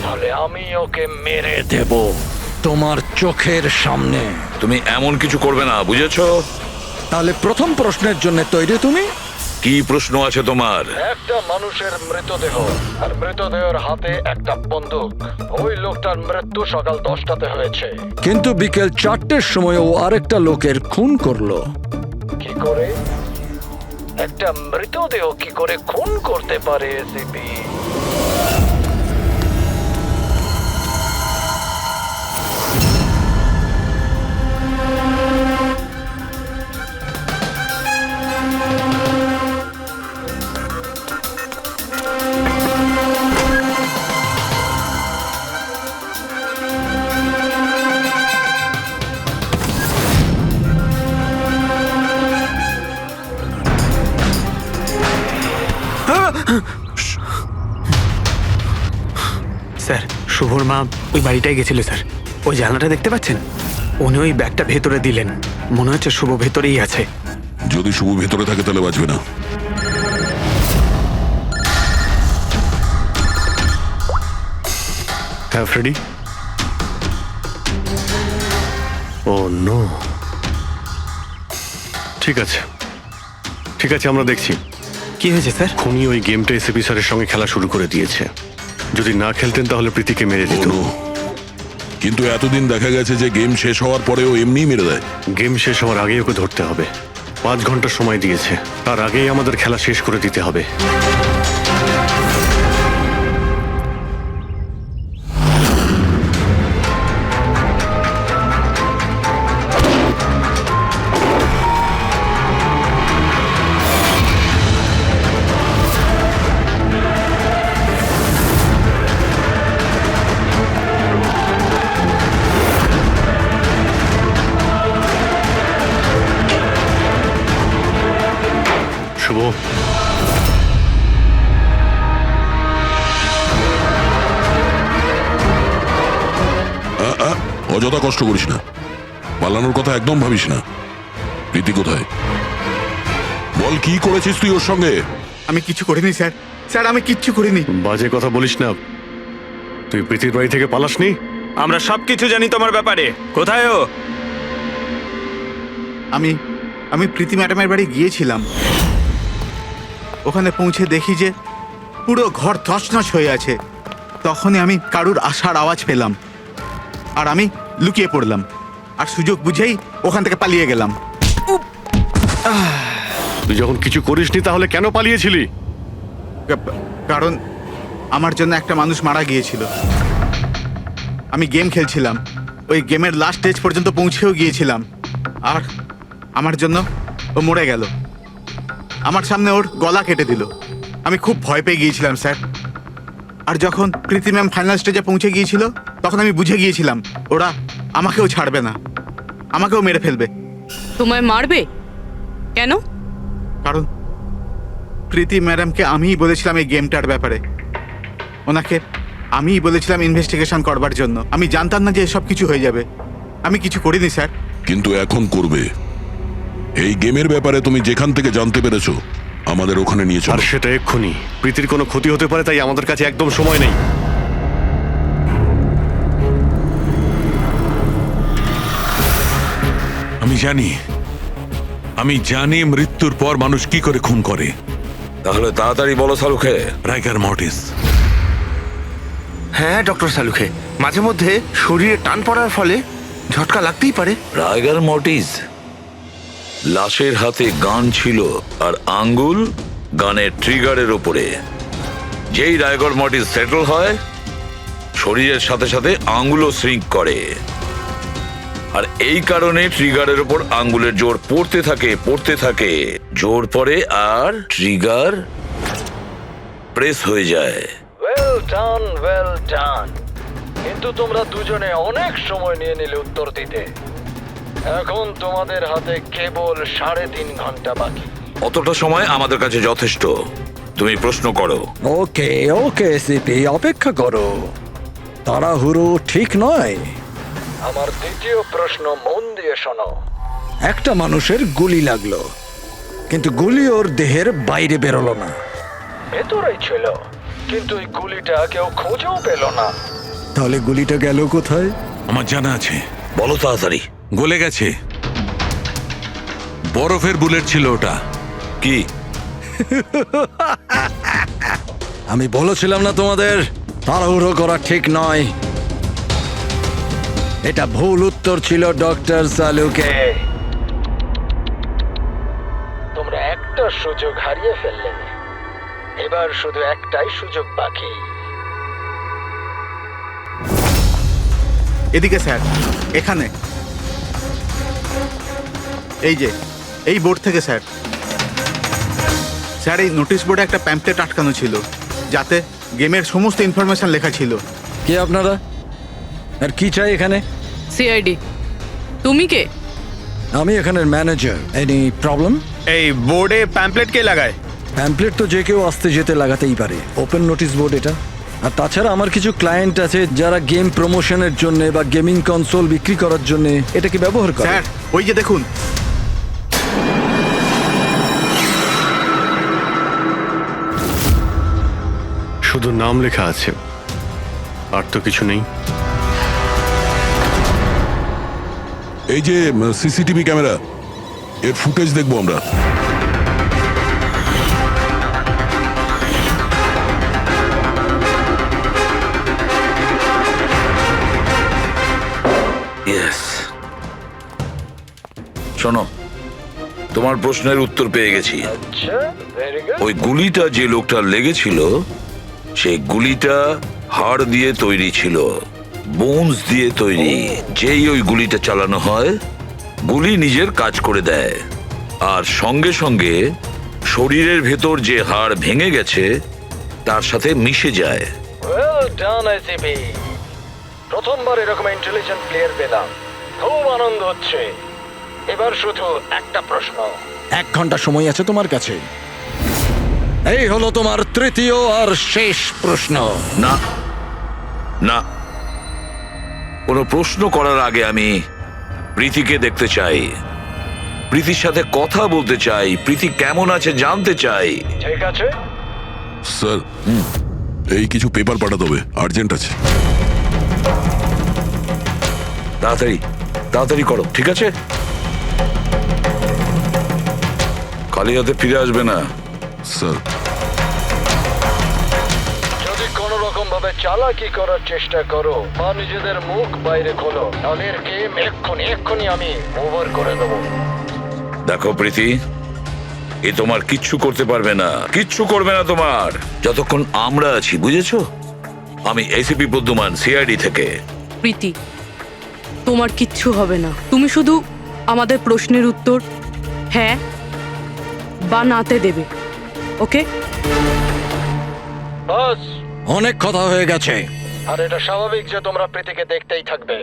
তাহলে আমি ওকে মেরে দেব তোমার চোখের সামনে। তুমি এমন কিছু করবে না, বুঝেছো? তাহলে প্রথম প্রশ্নের জন্য তৈরি তুমি? কি প্রশ্ন আছে তোমার? একটা মানুষের মৃতদেহ আর মৃতদেহের হাতে একটা বন্দুক। ওই লোকটার মৃত্যু সকাল 10টাতে হয়েছে। কিন্তু বিকেল 4টের সময় ও আরেকটা লোকের খুন করলো। কি করে একটা মৃতদেহ কি করে খুন করতে পারে এসিপি? স্যার, শুভর মা ওই বাড়িটায় গেছিল স্যার। ওই জানলাটা দেখতে পাচ্ছেন? উনি ওই ব্যাগটা ভেতরে দিলেন। মনে হচ্ছে শুভ ভেতরেই আছে। যদি শুভ ভেতরে থাকে তাহলে বাঁচবে না। হ্যাঁ ফ্রেডি। ও নো। ঠিক আছে, ঠিক আছে, আমরা দেখছি। কি হয়েছে স্যার? খুনি ওই গেমটা এসিপি স্যারের সঙ্গে খেলা শুরু করে দিয়েছে। যদি না খেলতেন তাহলে প্রীতিকে মেরে দিত। ও, কিন্তু এতদিন দেখা গেছে যে গেম শেষ হওয়ার পরেও এমনি মেরে দেয়। গেম শেষ হওয়ার আগেই ওকে ধরতে হবে। 5 ঘন্টা সময় দিয়েছে, তার আগেই আমাদের খেলা শেষ করে দিতে হবে। শুভ, অযথা কষ্ট করিস না, পালানোর কথা একদম ভাবিস না। প্রীতি কোথায়? বল, কি করেছিস তুই ওর সঙ্গে? আমি কিছু করিনি স্যার। স্যার, আমি কিচ্ছু করিনি। বাজে কথা বলিস না। তুই প্রীতির বাড়ি থেকে পালাসনি? আমরা সবকিছু জানি তোমার ব্যাপারে। কোথায় ও? আমি প্রীতি ম্যাডামের বাড়ি গিয়েছিলাম। ওখানে পৌঁছে দেখি যে পুরো ঘর তছনছ হয়ে আছে। তখনই আমি কারুর আসার আওয়াজ পেলাম, আর আমি লুকিয়ে পড়লাম, আর সুযোগ বুঝেই ওখান থেকে পালিয়ে গেলাম। তুই যখন কিছু করিসনি তাহলে কেন পালিয়েছিলি? কারণ আমার জন্য একটা মানুষ মারা গিয়েছিল। আমি গেম খেলছিলাম, ওই গেমের লাস্ট স্টেজ পর্যন্ত পৌঁছেও গিয়েছিলাম, আর আমার জন্য ও মরে গেল। আমার সামনে ওর গলা কেটে দিল। আমি খুব ভয় পেয়ে গিয়েছিলাম স্যার। আর যখন প্রীতি ম্যাম ফাইনাল স্টেজে পৌঁছে গিয়েছিল তখন আমি বুঝে গিয়েছিলাম ওরা আমাকেও ছাড়বে না, আমাকেও মেরে ফেলবে। তোমায় মারবে কেন? কারণ প্রীতি ম্যাডামকে আমিই বলেছিলাম এই গেমটার ব্যাপারে। ওনাকে আমিই বলেছিলাম ইনভেস্টিগেশন করবার জন্য। আমি জানতাম না যে এসব কিছু হয়ে যাবে। আমি কিছু করিনি স্যার। কিন্তু এখন করবে। এই গেমের ব্যাপারে তুমি যেখান থেকে জানতে পেরেছো আমাদের ওখানে নিয়ে আর চলো। সেটা এক্ষুনি। প্রীতির কোনো ক্ষতি হতে পারে, তাই আমাদের কাছে একদম সময় নেই। আমি জানি মৃত্যুর পর মানুষ কি করে খুন করে। তাহলে তাড়াতাড়ি বলো সালুখে। রাইগার মর্টিস। হ্যাঁ ডক্টর সালুখে, মাঝে মধ্যে শরীরে টান পড়ার ফলে ঝটকা লাগতেই পারে। রাইগার মর্টিস লাশের হাতে গান ছিল আর আঙ্গুল গানের ট্রিগারের উপরে। যেই রাইগার মর্টিস সেটল হয় শরীরের সাথে সাথে আঙ্গুলও শ্রিঙ্ক করে, আর এই কারণে ট্রিগারের উপর আঙ্গুলের জোর পড়তে থাকে, জোর পড়ে আর ট্রিগার প্রেস হয়ে যায়। Well done. কিন্তু তোমরা দুজনে অনেক সময় নিয়ে নিলে উত্তর দিতে। এখন তোমাদের হাতে কেবল 3.5 ঘন্টা বাকি। অতটা সময় আমাদের কাছে যথেষ্ট। তুমি প্রশ্ন করো। ওকে ওকে সিপি, অপেক্ষা করো, তাড়াহুড়ো ঠিক নয়। আমার দ্বিতীয় প্রশ্ন মন দিয়ে শোনো। একটা মানুষের গুলি লাগলো, কিন্তু গুলি ওর দেহের বাইরে বেরোলো না। ভেতরেই ছিল, কিন্তু এই গুলিটা কেউ খুঁজেও পেল না। তাহলে গুলিটা গেল কোথায়? আমার জানা আছে। বলো তাড়াতাড়ি। গলে গেছে। বরফের বুলেট ছিল ওটা। কি? আমি বলেছিলাম না তোমাদের তাড়াহুড়ো করা ঠিক নয়। এটা ভুল উত্তর ছিল ডক্টর সালুকে। তোমরা একটা সুযোগ হারিয়ে ফেললে। এবার শুধু একটাই সুযোগ বাকি। এদিকে স্যার, এখানে এই যে এই বোর্ড থেকে স্যার। স্যার এই নোটিশ বোর্ডে একটা প্যাম্পলেট আটকানো ছিল, যাতে গেমের সমস্ত ইনফরমেশন লেখা ছিল। কে আপনারা আর কি চাই এখানে? সিআইডি। তুমি কে? আমি এখানের ম্যানেজার। Any problem? এই বোর্ডে প্যাম্পলেট কে লাগায়? প্যাম্পলেট তো যে কেউ আসতে যেতে লাগাতেই পারে। ওপেন নোটিশ বোর্ড এটা। আর তাছাড়া আমার কিছু ক্লায়েন্ট আছে যারা গেম প্রমোশনের জন্য বা গেমিং কনসোল বিক্রি করার জন্য এটাকে ব্যবহার করে। স্যার ওই যে দেখুন। শুধু নাম লেখা আছে, আর তো কিছু নেই। এই যে সিসিটিভি ক্যামেরা, এর ফুটেজ দেখবো আমরা। শোনো, তোমার প্রশ্নের উত্তর পেয়ে গেছি। ওই গুলিটা যে লোকটার লেগেছিল সেই গুলিটা হাড় দিয়ে তৈরি ছিল, বোনস দিয়ে তৈরি। যেই ওই গুলিটা চালানো হয়, গুলি নিজের কাজ করে দেয়, আর সঙ্গে সঙ্গে শরীরের ভেতর যে হাড় ভেঙে গেছে তার সাথে মিশে যায়। প্রথমবার এরকম ইন্টেলিজেন্ট প্লেয়ার পেলাম, খুব আনন্দ হচ্ছে। এবার শুধু একটা প্রশ্ন। 1 ঘন্টা সময় আছে তোমার কাছে। এই হলো তোমার তৃতীয় আর শেষ প্রশ্ন। না না, কোনো প্রশ্ন করার আগে আমি প্রীতিকে দেখতে চাই, প্রীতির সাথে কথা বলতে চাই, প্রীতি কেমন আছে জানতে চাই। ঠিক আছে স্যার, এই কিছু পেপার পাঠাতে হবে, আর্জেন্ট আছে। তাড়াতাড়ি তাড়াতাড়ি করো, ঠিক আছে? খালি হাতে ফিরে আসবে না। স্যার, যদি কোনো রকম ভাবে চালাকি করার চেষ্টা করো বা নিজেদের মুখ বাইরে খোলো, তাহলে এর গেম এক্ষুনি আমি ওভার করে দেবো। দেখো প্রীতি, এ তোমার কিচ্ছু করতে পারবে না, কিচ্ছু করবে না তোমার, যতক্ষণ আমরা আছি, বুঝেছো? আমি এসিপি প্রদ্যুমান, সিআইডি থেকে। প্রীতি, তোমার কিচ্ছু হবে না। তুমি শুধু আমাদের প্রশ্নের উত্তর হ্যাঁ বা নাতে দেবে, ওকে? বাস, অনেক কথা হয়ে গেছে। আর এটা স্বাভাবিক যে তোমরা প্রীতিকে দেখতেই থাকবে,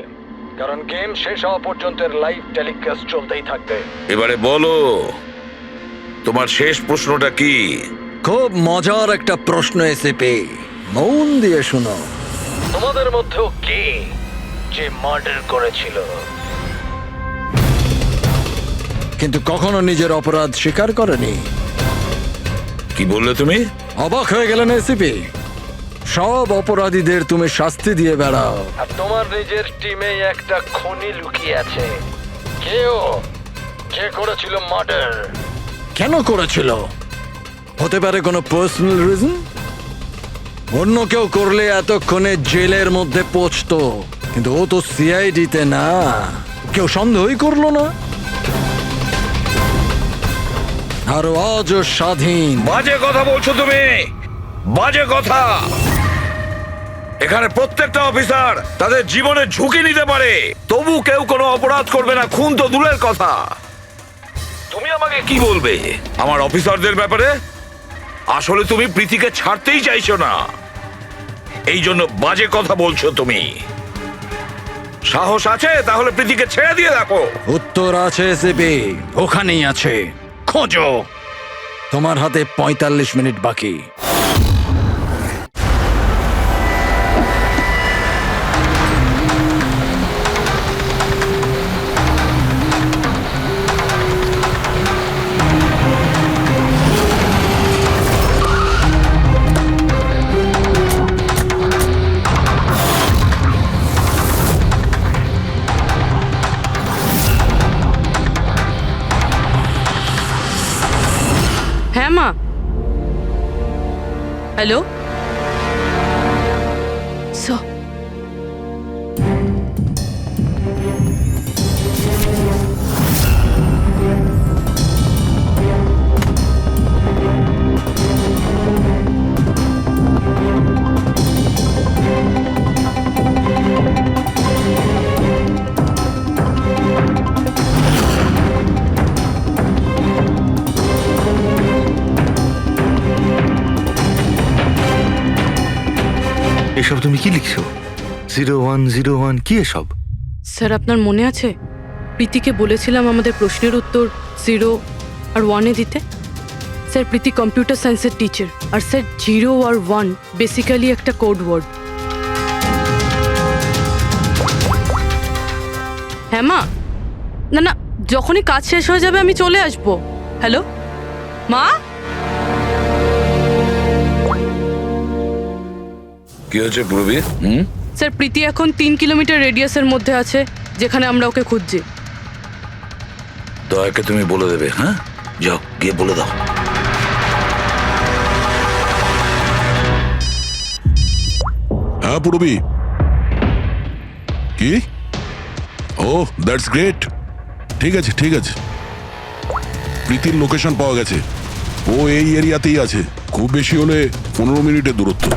কারণ গেম শেষ হওয়া পর্যন্ত লাইভ টেলিকাস্ট চলতেই থাকবে। এবারে বলো, তোমার শেষ প্রশ্নটা কি? খুব মজার একটা প্রশ্ন এসেপি, মন দিয়ে শুনো। তোমাদের মধ্যেও কে যে মার্ডার করেছিল? কিন্তু কখনো নিজের অপরাধ স্বীকার করেনি। কি বললে তুমি? অবাক হয়ে গেলেন এসিপি? সব অপরাধীদের তুমি শাস্তি দিয়ে বেড়াও। আর তোমার নিজের টিমে একটা খুনি লুকিয়ে আছে। কেউ যে করেছিল মার্ডার? কেন করেছিল? হতে পারে কোনো পার্সোনাল রিজন। অন্য কেউ করলে এতক্ষণে জেলের মধ্যে পৌঁছতো, কিন্তু ও তো সিআইডিতে না, কেউ সন্দেহই করলো না। আর আজও স্বাধীন। বাজে কথা বলছো তুমি, বাজে কথা। এখানে প্রত্যেকটা অফিসার তাদের জীবনের ঝুঁকি নিতে পারে, তবু কেউ কোনো অপরাধ করবে না, খুন তো দূরের কথা। তুমি আমাকে কি বলবে আমার অফিসারদের ব্যাপারে? আসলে তুমি প্রীতিকে ছাড়তেই চাইছো না, এই জন্য বাজে কথা বলছো তুমি। সাহস আছে তাহলে প্রীতিকে ছেড়ে দিয়ে রাখো। উত্তর আছে এসিপি, ওখানেই আছে, খোঁজো। তোমার হাতে 45 মিনিট বাকি। হ্যাঁ মা। হ্যালো এসব তুমি কি লিখছো? 0101 কি এসব? স্যার, আপনার মনে আছে প্রীতিকে বলেছিলাম আমাদের প্রশ্নের উত্তর 0 আর 1 দিতে? স্যার, প্রীতি কম্পিউটার সায়েন্সের টিচার, আর স্যার 0 আর 1 বেসিক্যালি একটা কোড ওয়ার্ড। হ্যাঁ মা। না না, যখনই কাজ শেষ হয়ে যাবে আমি চলে আসবো। হ্যালো মা। কি হয়েছে পূর্বী? স্যার, প্রীতি এখন 3 কিলোমিটার রেডিয়াসের মধ্যে আছে, যেখানে আমরা ওকে খুঁজছি। দয়াকে তুমি বলে দেবে। হ্যাঁ, যাও গিয়ে বলে দাও। হ্যাঁ পূরবী। কি? ও দ্যাটস গ্রেট। ঠিক আছে ঠিক আছে, প্রীতির লোকেশন পাওয়া গেছে। ও এই এরিয়াতেই আছে, খুব বেশি হলে 15 মিনিটের দূরত্ব।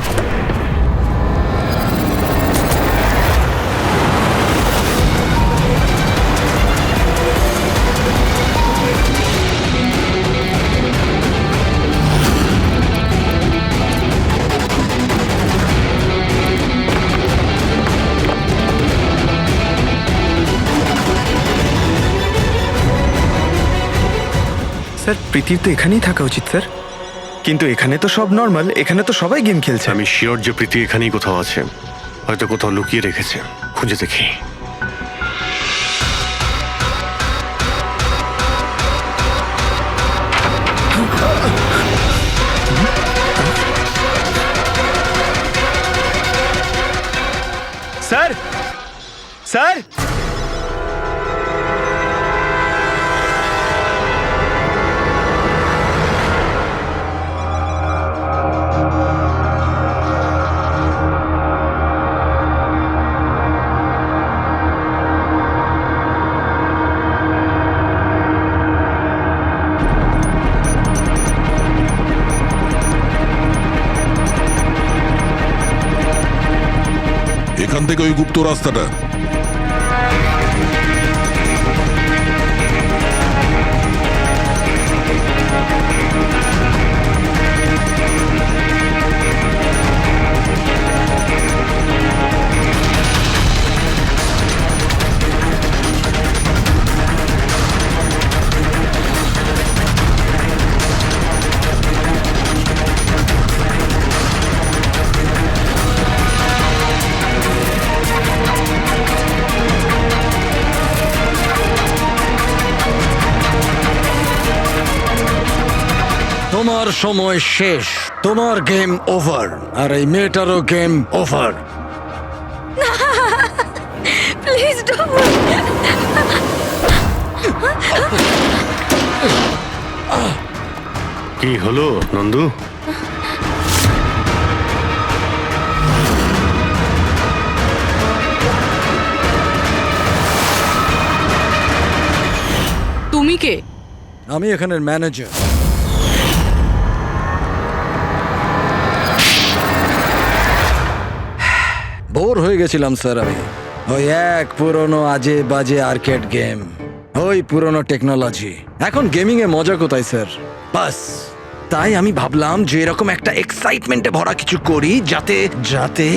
স্যার, প্রীতির তো এখানেই থাকা উচিত স্যার, কিন্তু এখানে তো সব নর্মাল, এখানে তো সবাই গেম খেলছে। আমি শিওর যে প্রীতি এখানেই কোথাও আছে, হয়তো কোথাও লুকিয়ে রেখেছে, খুঁজে দেখি। স্যার, স্যার, এখান থেকে ওই গুপ্ত রাস্তাটা। তোমার সময় শেষ, তোমার গেম ওভার, আর এই মেয়েটারও গেম ওভার। Please don't. কি হলো নন্দু? তুমি কে? আমি এখানের ম্যানেজার। বোর হয়ে গেছিলাম স্যার আমি। ওই এক পুরনো আজে বাজে আর্কেড গেম, ওই পুরনো টেকনোলজি। এখন গেমিং এ মজা কোথায় স্যার? বাস তাই আমি ভাবলাম যে এরকম একটা এক্সাইটমেন্টে ভরা কিছু করি যাতে যাতে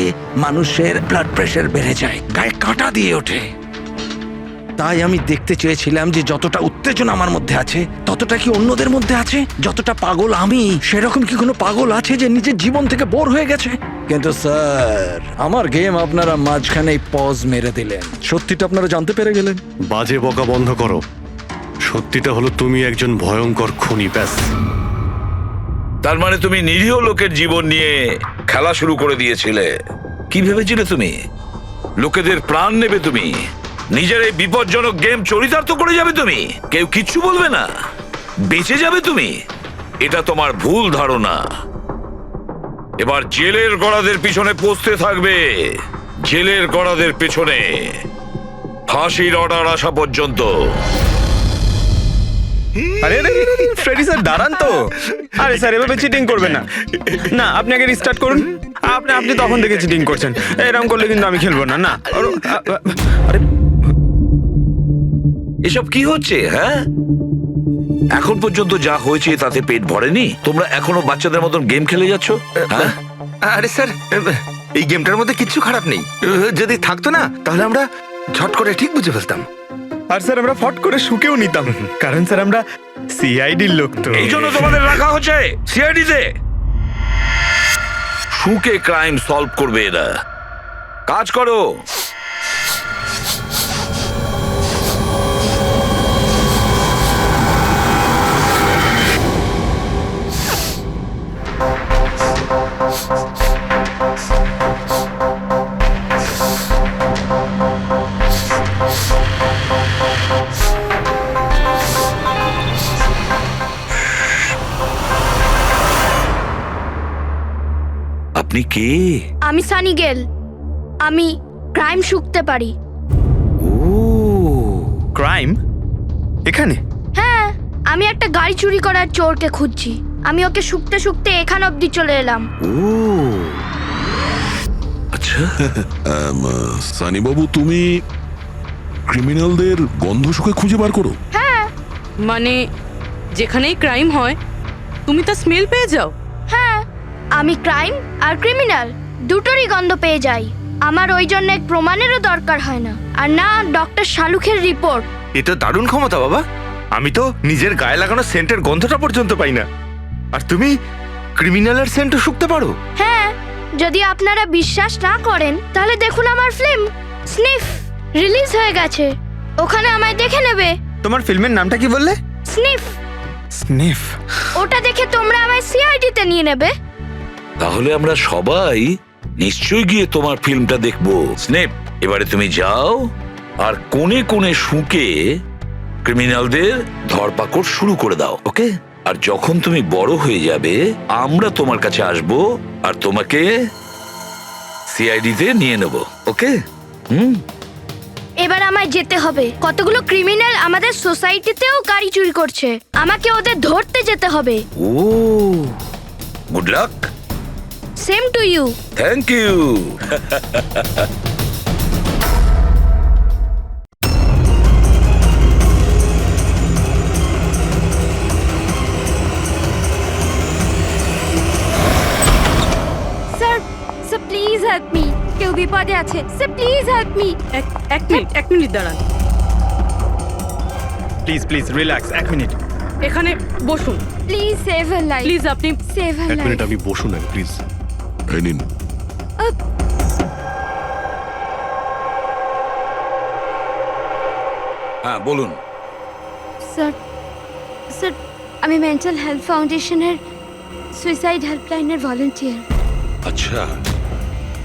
মানুষের ব্লাড প্রেশার বেড়ে যায়, গায়ে কাঁটা দিয়ে ওঠে। তাই আমি দেখতে চেয়েছিলাম যে যতটা উত্তেজনা আমার মধ্যে আছে ততটা কি অন্যদের মধ্যে আছে? যতটা পাগল আমি, সেরকম কি কোনো পাগল আছে যে নিজের জীবন থেকে বোর হয়ে গেছে? কিন্তু স্যার, আমার গেম আপনারা মাঝখানেই পজ মেরে দিলেন। সত্যিটা আপনারা জানতে পেরে গেলেন। বাজে বকা বন্ধ করো। সত্যিটা হলো তুমি একজন ভয়ঙ্কর খুনি, ব্যাস। তার মানে তুমি নিরীহ লোকের জীবন নিয়ে খেলা শুরু করে দিয়েছিলে। কি ভেবেছিলে তুমি লোকেদের প্রাণ নেবে? তুমি নিজের এই বিপজ্জনক গেম চরিতার্থ করে যাবে? তুমি কেউ কিচ্ছু বলবে না, বেঁচে যাবে তুমি? এটা তোমার ভুল ধারণা। এবার জেলের গড়াদের পিছনে পৌঁছতে থাকবে, জেলের গড়াদের পেছনে, ফাঁসির অর্ডার আসা পর্যন্ত। আরে ফ্রেডি স্যার দাঁড়ান তো। আরে স্যার এভাবে চিটিং করবেন না। না, আপনি আগে রিস্টার্ট করুন। আপনি তখন থেকে চিটিং করছেন, এরকম করলে কিন্তু আমি খেলবো না। না আরে এসব কি হচ্ছে? হ্যাঁ, এখন পর্যন্ত যা হয়েছে তাতে পেট ভরেনি? তোমরা এখনো বাচ্চাদের মতন গেম খেলে যাচ্ছ? হ্যাঁ? আরে স্যার, এই গেমটার মধ্যে কিচ্ছু খারাপ নেই। যদি থাকতো না তাহলে আমরা ঝট করে ঠিক বুঝে ফেলতাম। আর স্যার আমরা ফট করে শুকেও নিতাম, কারণ স্যার আমরা সিআইডির লোক তো। এই জন্য তোমাদের রাখা হচ্ছে সিআইডিতে। শুকে ক্রাইম সলভ করবে এরা। কাজ করো। আপনি কে? আমি সানি গেল। আমি ক্রাইম শুকতে পারি। ও, ক্রাইম এখানে? হ্যাঁ, আমি একটা গাড়ি চুরি করার চোরকে খুঁজছি। আমি ওকে শুকতে শুকতে এখান অবধি চলে এলাম। ও আচ্ছা। সানি বাবু, তুমি ক্রিমিনালদের গন্ধ শুকে খুঁজে বার করো? হ্যাঁ মানে যেখানেই ক্রাইম হয় তুমি তা স্মেল পেয়ে যাও? হ্যাঁ, আমি ক্রাইম আর ক্রিমিনাল দুটোরই গন্ধ পেয়ে যাই। আমার ওই জন্য এক প্রমাণেরও দরকার হয় না, আর না ডক্টর শালুখের রিপোর্ট। এটা দারুণ ক্ষমতা বাবা। আমি তো নিজের গায়ে লাগানো সেন্টের গন্ধটা পর্যন্ত পাই না, আর তুমি ক্রিমিনালের সেন্টও শুকতে পারো? হ্যাঁ, যদি আপনারা বিশ্বাস না করেন তাহলে দেখুন আমার ফিল্ম স্নিফ রিলিজ হয়ে গেছে, ওখানে আমায় দেখে নেবে। তোমার ফিল্মের নামটা কি বললে? স্নিফ। স্নিফ? ওটা দেখে তোমরা আমায় সিআইডিতে নিয়ে নেবে। তাহলে আমরা সবাই নিশ্চয়ই গিয়ে তোমার ফিল্মটা দেখবো। স্নেপ, এবারে তুমি যাও আর কোণে কোণে শুকে ক্রিমিনালদের ধরপাকড় শুরু করে দাও, ওকে? আর যখন তুমি বড় হয়ে যাবে আমরা তোমার কাছে আসবো আর তোমাকে সিআইডিতে নিয়ে নেব, ওকে? এবার আমায় যেতে হবে। কতগুলো ক্রিমিনাল আমাদের সোসাইটিতেও গাড়ি চুরি করছে, আমাকে ওদের ধরতে যেতে হবে। ও, good luck. Same to you. Thank you. Sir, sir please help me. কেউ বিপদে আছে, স্যার প্লিজ হেল্প মি। এক মিনিট দাঁড়ান। প্লিজ রিল্যাক্স, এক মিনিট। এখানে বসুন। Please save her life. Please আপনি সেভ হার এক লাইফ। মিনিট, আমি বসুন প্লিজ। এই নিন। হ্যাঁ বলুন। স্যার, স্যার আমি মেন্টাল হেলথ ফাউন্ডেশনের সুইসাইড হেল্পলাইনের ভলেন্টিয়ার। আচ্ছা,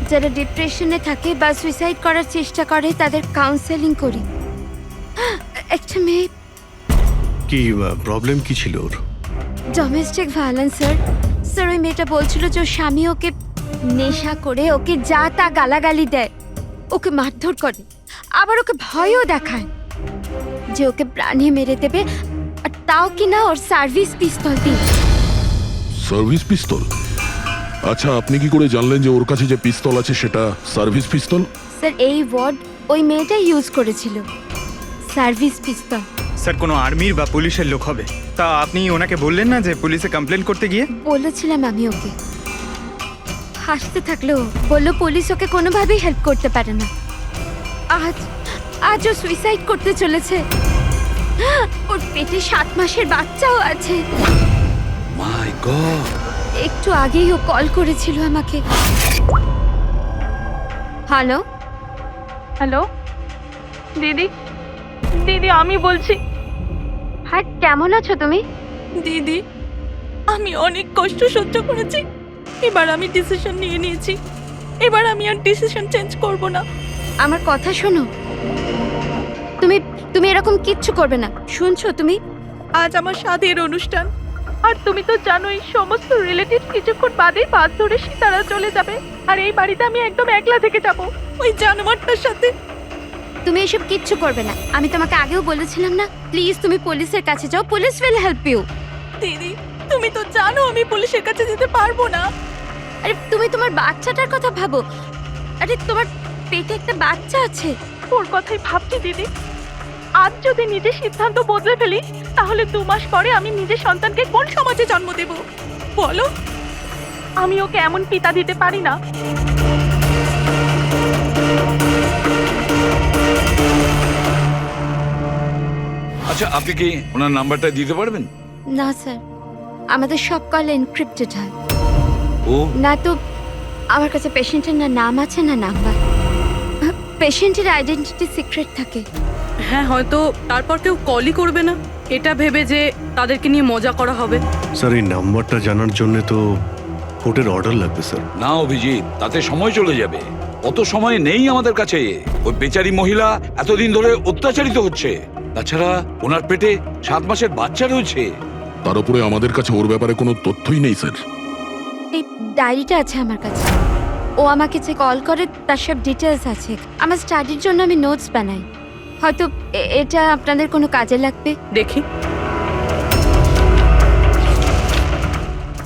যারা ডিপ্রেশনে থাকে বা সুইসাইড করার চেষ্টা করে তাদের কাউন্সেলিং করি। একটা মেয়ে কি প্রবলেম কি ছিল ওর? Domestic violence sir. স্যার ওই মেয়েটা বলছিল যে ওর স্বামী ওকে নেশা করে ওকে যা তা গালাগালি দেয়, ওকে মারধর করে, আবার ওকে ভয়ও দেখায় যে ওকে প্রাণে মেরে দেবে, আর তাও কিনা ওর সার্ভিস পিস্তল দিয়ে। সার্ভিস পিস্তল? আচ্ছা, আপনি কি করে জানলেন যে ওর কাছে যে পিস্তল আছে সেটা সার্ভিস পিস্তল? স্যার এই ওয়ার্ড ওই মেয়েটাই ইউজ করেছিল, সার্ভিস পিস্তল। স্যার কোনো আর্মির বা পুলিশের লোক হবে। তা আপনি ওনাকে বললেন না যে পুলিশে কমপ্লেন করতে গিয়ে? বলেছিলাম আমি ওকে, হাসতে থাকলো, বললো পুলিশ ওকে কোনোভাবেই হেল্প করতে পারে না। আজ ও সুইসাইড করতে চলেছে। ওর পেটে 7 মাসের বাচ্চাও আছে। মাই গড! একটু আগেই ও কল করেছিল আমাকে। হ্যালো হ্যালো দিদি, দিদি আমি বলছি। হ্যাঁ, কেমন আছো তুমি? দিদি, আমি অনেক কষ্ট সহ্য করেছি, এবার আমি ডিসিশন নিয়ে নিয়েছি। এবার আমি আর ডিসিশন চেঞ্জ করব না। আমার কথা শোনো, তুমি এরকম কিচ্ছু করবে না, শুনছো তুমি? আজ আমার স্বাদের অনুষ্ঠান, আর তুমি তো জানোই সমস্ত রিলেটিভ কিছুক্ষণ বাদেই বাস ধরে সীতারা চলে যাবে, আর এই বাড়িতে আমি একদম একলা থেকে যাব ওই জানোয়ারটার সাথে। তুমি এসব কিচ্ছু করবে না, আমি তোমাকে আগেও বলেছিলাম না? প্লিজ তুমি পুলিশের কাছে যাও, পুলিশ উইল হেল্প ইউ। দিদি, তুমি তো জানো আমি পুলিশের কাছে যেতে পারবো না। আরে তুমি তোমার বাচ্চাটার কথা ভাবো। আরে তোমার পেটে একটা বাচ্চা আছে। ওর কথাই ভাবছি দিদি। আজ যদি নিজের সিদ্ধান্ত বদলে ফেলি, তাহলে 2 মাস পরে আমি নিজের সন্তানকে কোন সমাজে জন্ম দেব বলো? আমি ওকে এমন পিতা দিতে পারি না। আচ্ছা, আপনি কি ওনার নাম্বারটা দিতে পারবেন? না স্যার, আমাদের সব কল এনক্রিপ্টেড হয়। ও না তো আমার কাছে পেশেন্টের না নাম আছে না নাম্বার। পেশেন্টের আইডেন্টিটি সিক্রেট থাকে। হ্যাঁ, হয়তো তারপর কেউ কলই করবে না, এটা ভেবে যে তাদেরকে নিয়ে মজা করা হবে। স্যার এই নাম্বারটা জানার জন্য তো কোর্টের অর্ডার লাগবে স্যার। না অভিজিৎ, তাতে সময় চলে যাবে। অত সময় নেই আমাদের কাছে। ওই বেচারি মহিলা এতদিন ধরে অত্যাচারিত হচ্ছে, তাছাড়া ওনার পেটে 7 মাসের বাচ্চা রয়েছে। তার উপরে আমাদের কাছে ওর ব্যাপারে কোনো তথ্যই নেই স্যার। এই ডায়েরিটা আছে আমার কাছে, ও আমাকে যে কল করে তার সব ডিটেলস আছে। আমার স্টাডির জন্য আমি নোটস বানাই, হয়তো এটা আপনাদের কোনো কাজে লাগবে। দেখি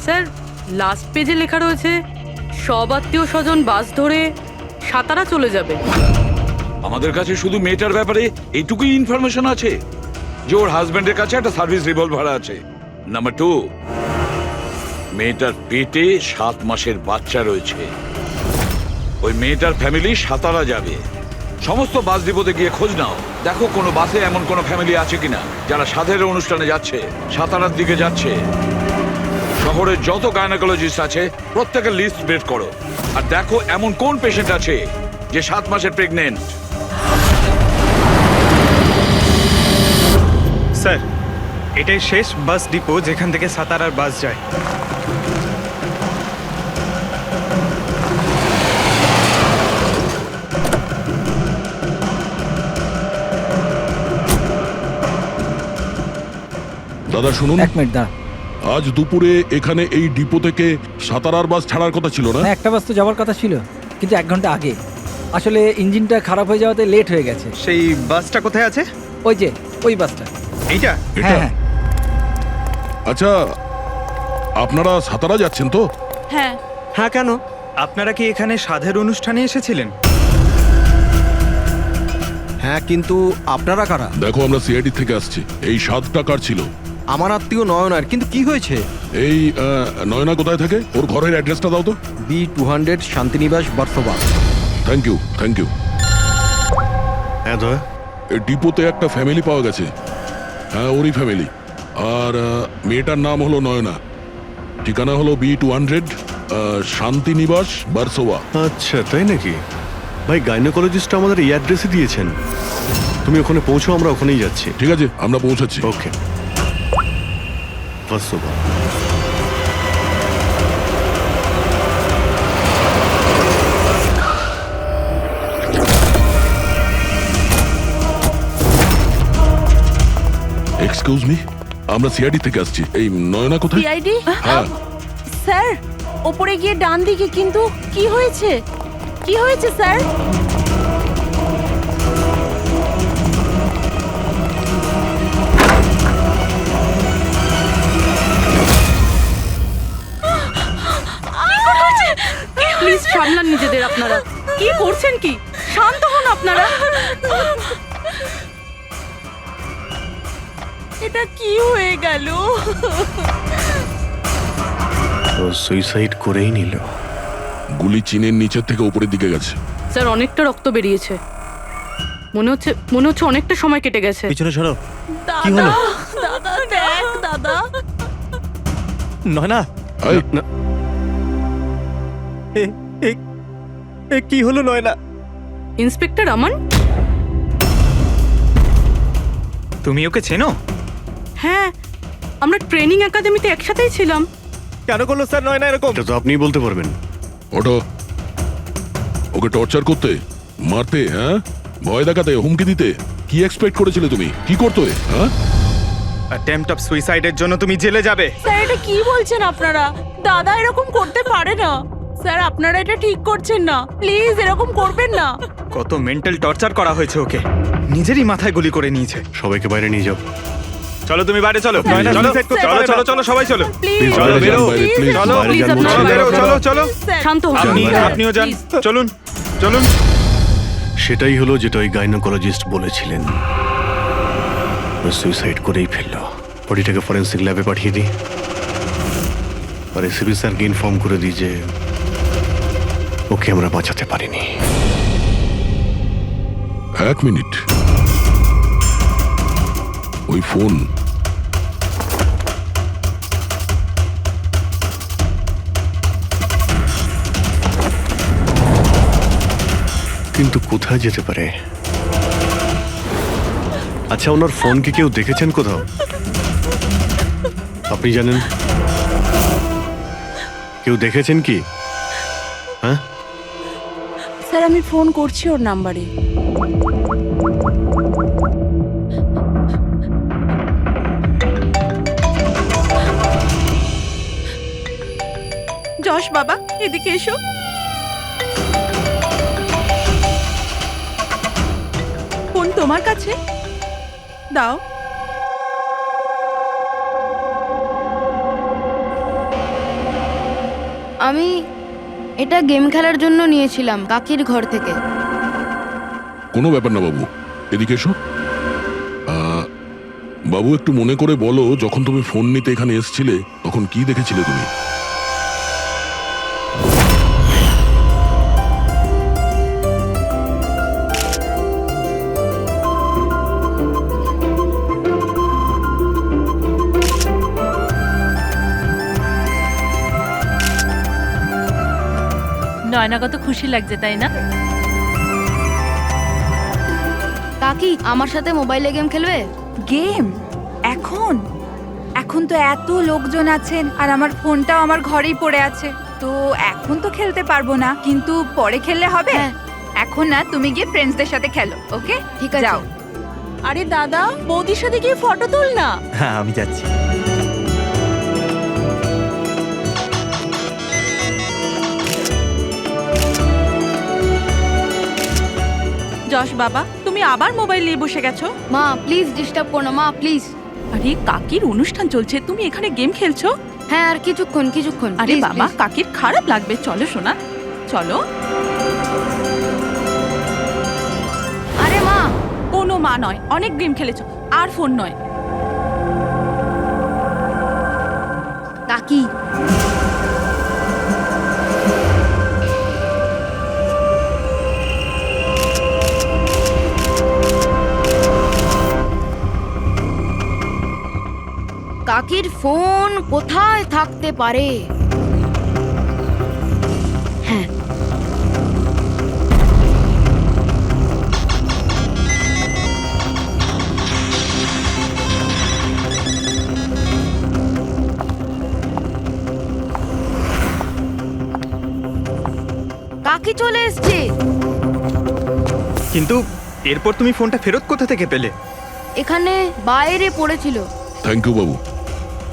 স্যার, লাস্ট পেজে লেখা রয়েছে সব আত্মীয় স্বজন বাস ধরে সাতারা চলে যাবে। আমাদের কাছে শুধু মেয়েটার ব্যাপারে এইটুকুই ইনফরমেশন আছে যে ওর হাজবেন্ডের কাছে একটা সার্ভিস রিভলভার আছে। নাম্বার 2, মেয়েটার পেটে 7 মাসের বাচ্চা রয়েছে। ওই মেয়েটার ফ্যামিলি সাতারা যাবে। সমস্ত বাস ডিপোতে গিয়ে খোঁজ নাও, দেখো কোনো বাসে এমন কোনো ফ্যামিলি আছে কিনা যারা সাধের অনুষ্ঠানে যাচ্ছে, সাতারার দিকে যাচ্ছে। শহরের যত গাইনোকোলজিস্ট আছে প্রত্যেকের লিস্ট বের করো, আর দেখো এমন কোন পেশেন্ট আছে যে 7 মাসের প্রেগনেন্ট। স্যার এটাই শেষ বাস ডিপো যেখান থেকে সাতারার বাস যায়। দাদা শুনুন, 1 মিনিট দাঁড়া। আজ দুপুরে এখানে এই ডিপো থেকে সাতারার বাস ছাড়ার কথা ছিল না? না, একটা বাস তো যাওয়ার কথা ছিল, কিন্তু 1 ঘন্টা আগে। আসলে ইঞ্জিনটা খারাপ হয়ে যাওয়াতে লেট হয়ে গেছে। সেই বাসটা কোথায় আছে? ওই যে ওই বাসটা। এইটা? হ্যাঁ হ্যাঁ। আচ্ছা, আপনারা সাতারা যাচ্ছেন তো? হ্যাঁ। হ্যাঁ, কেন? আপনারা কি এখানে সাধের অনুষ্ঠানে এসেছিলেন? হ্যাঁ, কিন্তু আপনারা কারা? দেখো, আমরা সিআইডি থেকে আসছি। এই 7 টাকার ছিল। আমার আত্মীয় নয়নার, কিন্তু কি হয়েছে? এই নয়না কোথায় থাকে? ওর ঘরের অ্যাড্রেসটা দাও তো। B200 শান্তিনিবাস বর্তবা। Thank you, thank you. হ্যাঁ দয়া, এই ডিপোতে একটা ফ্যামিলি পাওয়া গেছে। হ্যাঁ, ওরই ফ্যামিলি। আর মেয়েটার নাম হলো নয়না, ঠিকানা হলো B200 শান্তিনিবাস বারসোয়া। আচ্ছা তাই নাকি? ভাই গাইনোকোলজিস্ট আমাদের এই অ্যাড্রেসে দিয়েছেন। তুমি ওখানে পৌঁছো, আমরা ওখানেই যাচ্ছি। ঠিক আছে, আমরা পৌঁছাচ্ছি। ওকে। বারসোয়া। এক্সকিউজ মি, আমরা সিআইডি থেকে আসছি। এই নয়না কোথায়? সিআইডি হ্যাঁ, স্যার, ওপরে গিয়ে ডান দিকে। কিন্তু কি হয়েছে? কি হয়েছে স্যার? প্লিজ সামলান নিজেদের আপনারা। কি করছেন কি? শান্ত হন আপনারা। এটা কি হয়ে গেল? ও সুইসাইড করেই নিল। গুলি চিনের নিচের থেকে উপরের দিকে গেছে। স্যার, অনেকটা রক্ত বেরিয়েছে। মনে হচ্ছে অনেকটা সময় কেটে গেছে। পিছনে সরো। দাদা, দাদা দেখ দাদা। নয়না, এই, কি হলো নয়না? ইন্সপেক্টর আমান? তুমি ওকে চেনো? হ্যাঁ, আমরা ট্রেনিং একাডেমিতে একসাথেই ছিলাম। কেন করলো স্যার নয়না এরকম? এটা তো আপনিই বলতে পারবেন। ওঠো। ওকে টর্চার করতে, মারতে, হ্যাঁ, ভয় দেখাতে, হুমকি দিতে কি এক্সপেক্ট করেছিলে তুমি? কি করতে? হ্যাঁ, অ্যাটেম্পট অফ সুইসাইডের জন্য তুমি জেলে যাবে। স্যার, এটা কি বলছেন আপনারা? দাদা এরকম করতে পারে না। স্যার, আপনারা এটা ঠিক করছেন না। প্লিজ এরকম করবেন না। কত মেন্টাল টর্চার করা হয়েছে ওকে, নিজেরই মাথায় গুলি করে নিয়েছে। সবাইকে বাইরে নিয়ে যাও। চলো তুমি বাইরে চলো। নয়না, চলো চলো চলো চলো সবাই চলো। প্লিজ চলো বাইরে বেরো। যান, বাইরে, please, চলো বাইরে please, যান, আপনারা বলছি। চলো বেরো, চলো চলো। শান্ত হন। আপনিও যান। Please। চলুন চলুন। সেটাই হলো যেটা ওই গাইনোকোলজিস্ট বলেছিলেন। সুইসাইড করেই ফেললো। বডিটাকে ফরেন্সিক ল্যাবে পাঠিয়ে দিই, আর এসিপি স্যারকে ইনফর্ম করে দিই যে ওকে আমরা বাঁচাতে পারিনি। 1 মিনিট, ওই ফোন কিন্তু কোথায় যেতে পারে? আচ্ছা, ওনার ফোন কি কেউ দেখেছেন কোথাও? আপনি জানেন? কেউ দেখেছেন কি? হ্যাঁ, স্যার, আমি ফোন করছি ওর নাম্বারে। যশ বাবা, এদিকে এসো। ফোন তোমার কাছে? দাও। আমি এটা গেম খেলার জন্য নিয়েছিলাম কাকির ঘর থেকে। কোনো ব্যাপার না বাবু, এদিকে এসো। বাবু, একটু মনে করে বলো, যখন তুমি ফোন নিতে এখানে এসেছিলে তখন কি দেখেছিলে তুমি? নয়না কত খুশি লাগছে, তাই না? কাকি আমার সাথে মোবাইলে গেম খেলবে? গেম? এখন? এখন তো এত লোকজন আছেন আর আমার ফোনটাও আমার ঘরেই পড়ে আছে, তো এখন তো খেলতে পারবো না, কিন্তু পরে খেললে হবে। হ্যাঁ। এখন না, তুমি গিয়ে ফ্রেন্ডসদের সাথে খেলো, ওকে? ঠিক আছে। যাও। আরে দাদা, বৌদির সাথে গিয়ে ফটো তুল না। হ্যাঁ, আমি যাচ্ছি। যশ বাবা, তুমি আবার মোবাইল নিয়ে বসে গেছো? মা প্লিজ ডিস্টার্ব করো না, মা প্লিজ। আরে কাকির অনুষ্ঠান চলছে, তুমি এখানে গেম খেলছো? হ্যাঁ, আর কিছুক্ষণ। আরে Please, বাবা, please। কাকির খারাপ লাগবে। চলো সোনা, চলো। আরে মা, কোনো মা নয়, অনেক গেম খেলেছো, আর ফোন নয়। কাকি কাকির ফোন কোথায় থাকতে পারে? হ্যাঁ, কাকি চলে এসছে। কিন্তু এরপর তুমি ফোনটা ফেরত কোথা থেকে পেলে? এখানে বাইরে পড়েছিল। থ্যাংক ইউ বাবু,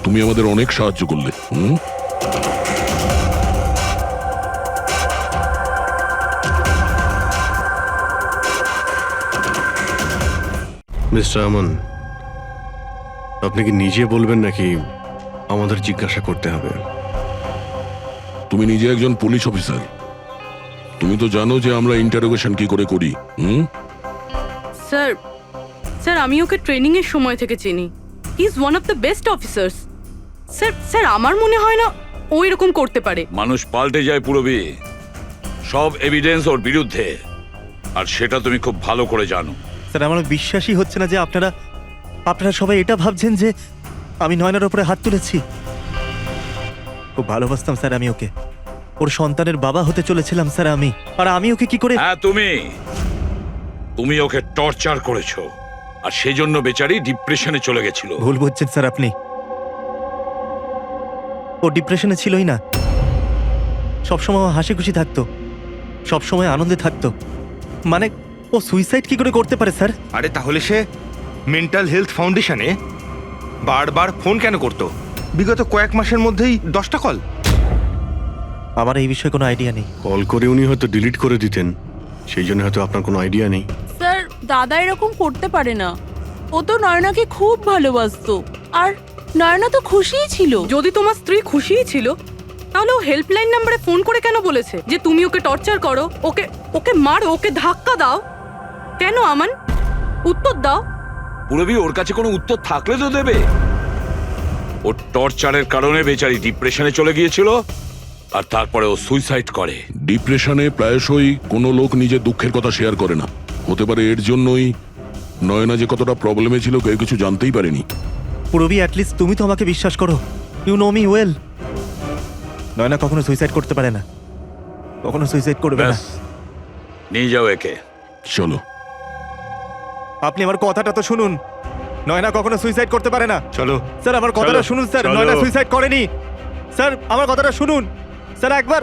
তুমি আমাদের অনেক সাহায্য করলে। মিস্টার আমান, আপনি কি নিজে বলবেন নাকি আমাদের জিজ্ঞাসা করতে হবে? তুমি নিজে একজন পুলিশ অফিসার, তুমি তো জানো যে আমরা ইন্টারোগেশন কি করে করি। স্যার স্যার আমি ওকে ট্রেনিং এর সময় থেকে চিনি। He is one of the best officers. Sir sir আমার মনে হয় না ও এরকম করতে পারে। মানুষ পাল্টে যায় পুরবি, সব এভিডেন্স ওর বিরুদ্ধে, আর সেটা তুমি খুব ভালো করে জানো। স্যার আমার বিশ্বাসই হচ্ছে না যে আপনারা সবাই এটা ভাবছেন যে আমি নয়নার ওপরে হাত তুলেছি। খুব ভালোবাসতাম স্যার আমি ওকে, ওর সন্তানের বাবা হতে চলেছিলাম স্যার আমি। আর আমি ওকে কি করে? হ্যাঁ, তুমি ওকে টর্চার করেছো, আর সেই জন্য বেচারি ডিপ্রেশনে চলে গেছিল। ভুল বুঝছেন স্যার আপনি, ও ডিপ্রেশনে ছিলই না। সবসময় ও হাসি খুশি থাকতো, সবসময় আনন্দে থাকতো। মানে ও সুইসাইড কি করে করতে পারে স্যার? আরে তাহলে সে মেন্টাল হেলথ ফাউন্ডেশনে বারবার ফোন কেন করতো? বিগত কয়েক মাসের মধ্যেই 10টা কল। আমার এই বিষয়ে কোনো আইডিয়া নেই। কল করে উনি হয়তো ডিলিট করে দিতেন, সেই জন্য হয়তো আপনার কোনো আইডিয়া নেই। স্যার দাদা এরকম করতে পারে না, ও তো নয়নাকে খুব ভালোবাসতো, আর নয়না তো খুশিই ছিল। যদি তোমার স্ত্রী খুশিই ছিল, তাহলে ও হেল্পলাইন নাম্বারে ফোন করে কেন বলেছে যে তুমি ওকে টর্চার করো, ওকে মারো, ওকে ধাক্কা দাও? কেন আমান, উত্তর দাও। পুরবি ওর কাছে কোনো উত্তর থাকলে তো দেবে। ওর টর্চারের কারণে বেচারি ডিপ্রেশনে চলে গিয়েছিল, আর তারপরে ও সুইসাইড করে। ডিপ্রেশনে প্রায়শই কোনো লোক নিজের দুঃখের কথা শেয়ার করে না। হতে পারে এর জন্যই নয়না যে কতটা প্রবলেমে ছিল কেউ কিছু জানতেই পারেনি। পুরবি অ্যাটলিস্ট তুমি তো আমাকে বিশ্বাস করো, you know me well. Nayana কখনো সুইসাইড করতে পারে না, কখনো সুইসাইড করবে না। নিয়ে যাও একে। চলো। আপনি আমার কথাটা তো শুনুন, নয়না কখনো সুইসাইড করতে পারে না। চলো স্যার আমার কথাটা শুনুন স্যার, নয়না সুইসাইড করেনি স্যার, আমার কথাটা শুনুন স্যার একবার।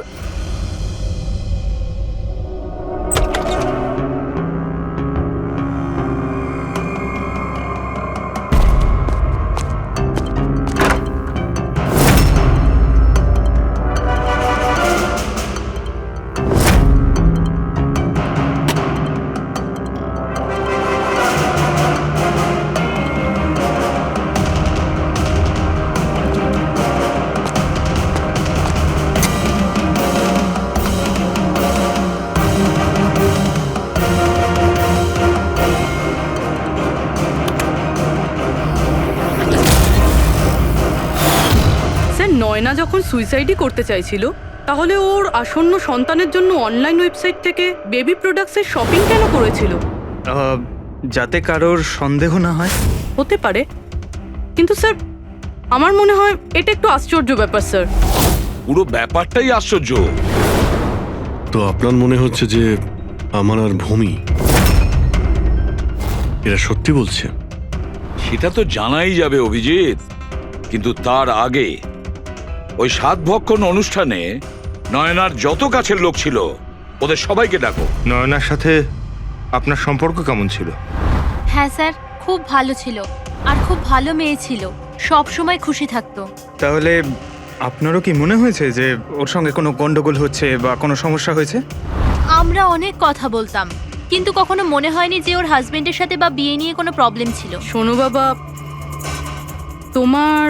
নয়না যখন সুইসাইডই করতে চাইছিল, তাহলে ওর আসন্ন সন্তানের জন্য অনলাইন ওয়েবসাইট থেকে বেবি প্রোডাক্টসের শপিং কেন করেছিল? যাতে কারোর সন্দেহ না হয়। হতে পারে, কিন্তু স্যার আমার মনে হয় এটা একটু আশ্চর্য ব্যাপার স্যার। পুরো ব্যাপারটাই আশ্চর্য। তো আপনার মনে হচ্ছে যে আমার আর ভূমি এরা সত্যি বলছে? সেটা তো জানাই যাবে অভিজিৎ, কিন্তু তার আগে ওই 7 ভক্ষণ অনুষ্ঠানে নয়নার যত কাছের লোক ছিল ওদের সবাইকে ডাকো। নয়নার সাথে আপনার সম্পর্ক কেমন ছিল? হ্যাঁ স্যার, খুব ভালো ছিল, আর খুব ভালো মেয়ে ছিল, সব সময় খুশি থাকতো। তাহলে আপনারও কি মনে হয়েছে যে ওর সঙ্গে কোনো গন্ডগোল হচ্ছে বা কোনো সমস্যা হয়েছে? আমরা অনেক কথা বলতাম, কিন্তু কখনো মনে হয়নি যে ওর হাজবেন্ডের সাথে বা বিয়ে নিয়ে কোনো প্রবলেম ছিল। শোনো বাবা, তোমার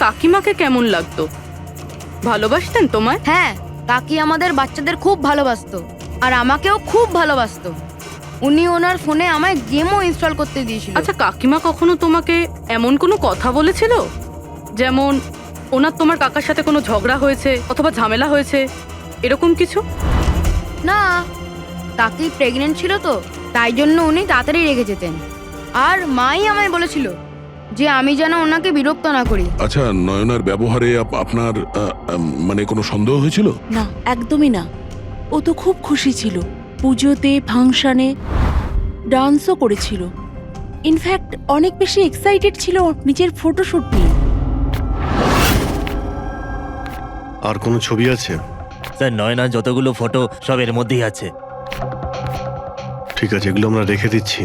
কাকিমাকে কেমন লাগতো? ভালোবাসতেন তোমায়? হ্যাঁ, কাকি আমাদের বাচ্চাদের খুব ভালোবাসতো, আর আমাকেও খুব ভালোবাসতো। উনি ওনার ফোনে আমায় গেমও ইনস্টল করতে দিয়েছিল। আচ্ছা, কাকিমা কখনো তোমাকে এমন কোনো কথা বলেছিল, যেমন ওনার তোমার কাকার সাথে কোনো ঝগড়া হয়েছে অথবা ঝামেলা হয়েছে, এরকম কিছু? না, কাকি প্রেগনেন্ট ছিল তো, তাই জন্য উনি তাড়াতাড়ি রেগে যেতেন। আর মাই আমায় বলেছিল যে আমি যেন ওনাকে বিরক্ত না করি। আচ্ছা, নয়নার ব্যবহারে আপনার মানে কোনো সন্দেহ হয়েছিল? না, একদমই না। ও তো খুব খুশি ছিল, পুজোতে, ফাংশনে ডান্সও করেছিল। ইনফ্যাক্ট অনেক বেশি এক্সাইটেড ছিল নিজের ফটোশুট নিয়ে। আর কোনো ছবি আছে? স্যার নয়না যতগুলো ফটো সব এর মধ্যেই আছে। ঠিক আছে, এগুলো আমরা রেখে দিচ্ছি।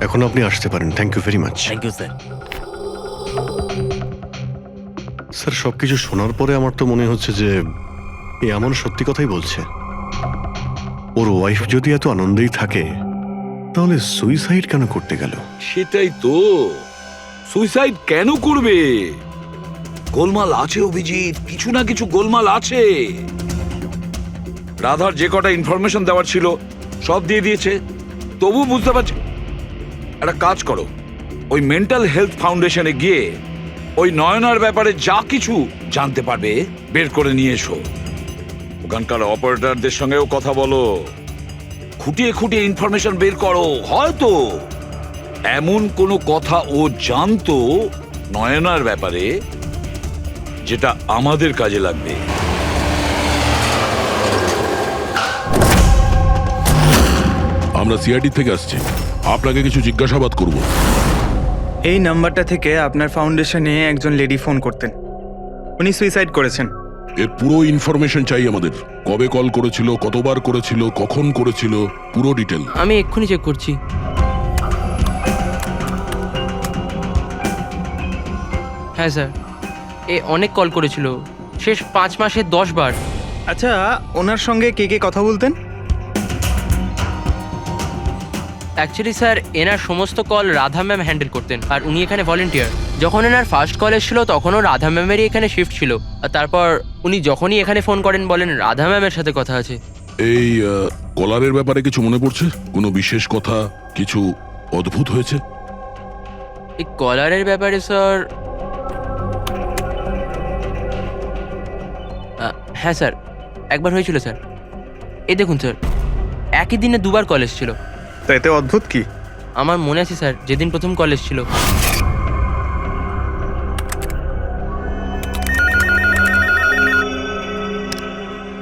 এখন আপনি আসতে পারেন। Thank you very much. Thank you sir. Sir সবকিছু শোনার পরে আমার তো মনে হচ্ছে যে এ এমন সত্যি কথাই বলছে। ওর ওয়াইফ যদি এত আনন্দেই থাকে তাহলে সুইসাইড কেন করতে গেল? সেটাই তো, সুইসাইড কেন করবে? গোলমাল আছে অভিজিৎ, কিছু না কিছু গোলমাল আছে। রাধার যে কটা ইনফরমেশন দেওয়ার ছিল সব দিয়ে দিয়েছে, তবু বুঝতে পারছি। একটা কাজ করো, ওই মেন্টাল হেলথ ফাউন্ডেশনে গিয়ে ওই নয়নার ব্যাপারে যা কিছু জানতে পারবে বের করে নিয়ে এসো। ওখানকার অপারেটরদের সঙ্গেও কথা বলো, খুঁটিয়ে খুঁটিয়ে ইনফরমেশন বের করো। হয়তো এমন কোনো কথা ও জানতো নয়নার ব্যাপারে যেটা আমাদের কাজে লাগবে। আমরা সিআইডি থেকে আসছি, আপনাকে কিছু জিজ্ঞাসাবাদ করব। এই নাম্বারটা থেকে আপনার ফাউন্ডেশনে একজন লেডি ফোন করতেন, উনি সুইসাইড করেছেন। এর পুরো ইনফরমেশন চাই আমাদের। কবে কল করেছিল, কতবার করেছিল, কখন করেছিল, পুরো ডিটেল। আমি এক্ষুনি চেক করছি। হ্যাঁ স্যার, এ অনেক কল করেছিল, শেষ 5 মাসে 10 বার। আচ্ছা, ওনার সঙ্গে কে কে কথা বলতেন? অ্যাকচুয়ালি স্যার, এনার সমস্ত কল রাধা ম্যাম হ্যান্ডেল করতেন, আর উনি এখানে ভলেন্টিয়ার। যখন এনার ফার্স্ট কল এসেছিল তখনও রাধা ম্যামেরই এখানে শিফট ছিল, আর তারপর উনি যখনই এখানে ফোন করেন বলেন রাধা ম্যামের সাথে কথা আছে। এই কলারের ব্যাপারে কিছু মনে পড়ছে? কোনো বিশেষ কথা, কিছু অদ্ভুত হয়েছে? এই কলারের ব্যাপারে স্যার, হ্যাঁ স্যার, একবার হয়েছিল স্যার। এই দেখুন স্যার, একই দিনে 2 বার কল এসেছিল। তো এতে অদ্ভুত কি? আমার মনে আছে স্যার, যেদিন প্রথম কল এসেছিল।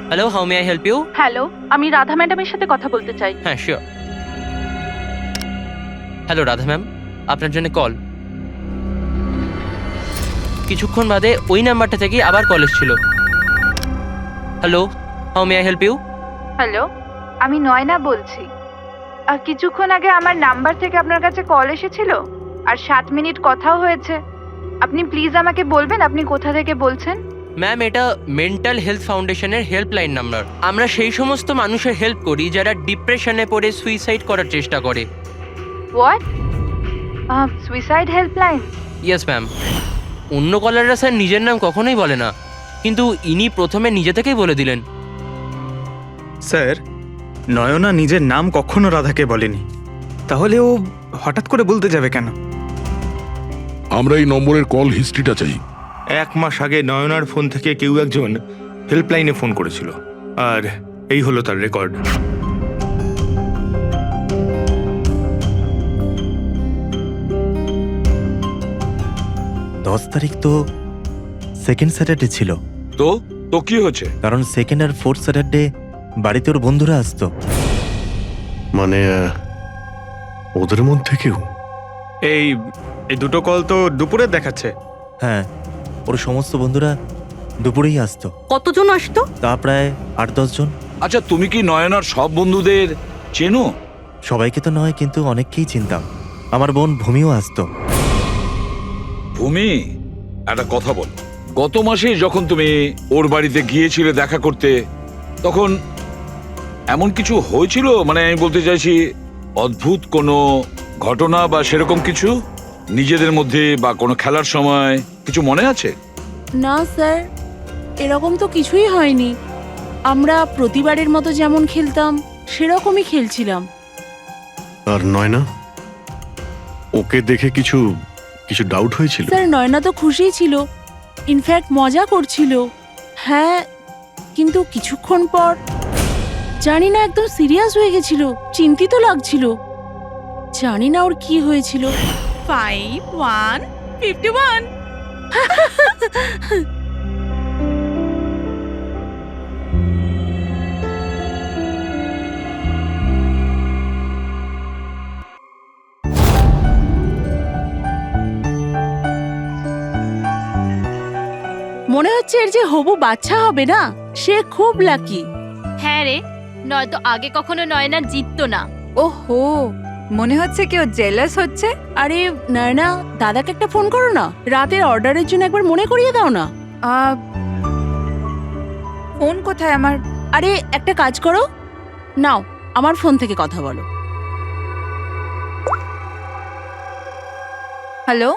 Hello, how may I help you? Hello, আমি রাধা ম্যাডামের সাথে কথা বলতে চাই। হ্যাঁ শিওর। হ্যালো রাধা ম্যাম, আপনার জন্য কল। কিছুক্ষণ বাদে ওই নাম্বারটা থেকে আবার কল এসেছিল। Hello, how may I help you? Hello, আমি নয়না বলছি। আর কিছুক্ষণ আগে আমার নাম্বার থেকে আপনার কাছে কল এসেছিল, আর 7 মিনিট কথাও হয়েছে। আপনি প্লিজ আমাকে বলবেন আপনি কোথা থেকে বলছেন? ম্যাম, এটা মেন্টাল হেলথ ফাউন্ডেশনের হেল্পলাইন নাম্বার। আমরা সেই সমস্ত মানুষের হেল্প করি যারা ডিপ্রেশনে পড়ে সুইসাইড করার চেষ্টা করে। What? Suicide helpline? Yes ma'am. অন্য কলাররা স্যার নিজের নাম কখনোই বলে না, কিন্তু ইনি প্রথমে নিজে থেকেই বলে দিলেন। স্যার, নয়না নিজের নাম কখনো রাধাকে বলেনি, তাহলে ও হঠাৎ করে বলতে যাবে কেন? আমরা এই নম্বরের কল হিস্ট্রিটা চাই। 1 মাস আগে নয়নার ফোন থেকে কেউ একজন হেল্পলাইনে ফোন করেছিল, আর এই হলো তার রেকর্ড। দশ তারিখ তো সেকেন্ড স্যাটারডে ছিল। তো তো কি হচ্ছে? কারণ সেকেন্ড আর ফোর্থ স্যাটারডে বাড়িতে ওর বন্ধুরা আসতো। মানে ওদের মধ্যে কেউ? এই দুটো কল তো দুপুরে দেখাচ্ছে। হ্যাঁ, ওর সমস্ত বন্ধুরা দুপুরেই আসতো। কতজন আসতো? তা প্রায় 8-10 জন। আচ্ছা, তুমি কি নয়নার সব বন্ধুদের চেনো? সবাইকে তো নয়, কিন্তু অনেককেই চিনতাম। আমার বোন ভূমিও আসতো। ভূমি, একটা কথা বল। গত মাসে যখন তুমি ওর বাড়িতে গিয়েছিলে দেখা করতে, তখন এমন কিছু হয়েছিল? মানে আমি বলতে চাইছি, অদ্ভুত কোনো ঘটনা বা সেরকম কিছু নিজেদের মধ্যে, বা কোনো খেলার সময় কিছু মনে আছে? না স্যার, এরকম তো কিছুই হয়নি। আমরা প্রতিবারের মতো যেমন খেলতাম সেরকমই খেলছিলাম। আর নয়না, ওকে দেখে কিছু ডাউট হয়েছিল? স্যার, নয়না তো খুশিই ছিল, ইনফ্যাক্ট মজা করছিল। হ্যাঁ, কিন্তু কিছুক্ষণ পর জানি না একদম সিরিয়াস হয়ে গেছিল, চিন্তিত লাগছিল। জানি না ওর কি হয়েছিল। 5151 মনে হচ্ছে এর যে হবু বাচ্চা হবে না, সে খুব লাকি। হ্যাঁ রে, নয়তো আগে কখনো নয়না জিততো না। ওহো, মনে হচ্ছে কেউ জেলাস হচ্ছে। আরে নয়না, দাদাকে একটা ফোন করো না, রাতের অর্ডারের জন্য একবার মনে করিয়ে দাও না। ফোন কোথায় আমার? আরে একটা কাজ করো, নাও আমার ফোন থেকে কথা বলো। হ্যালো,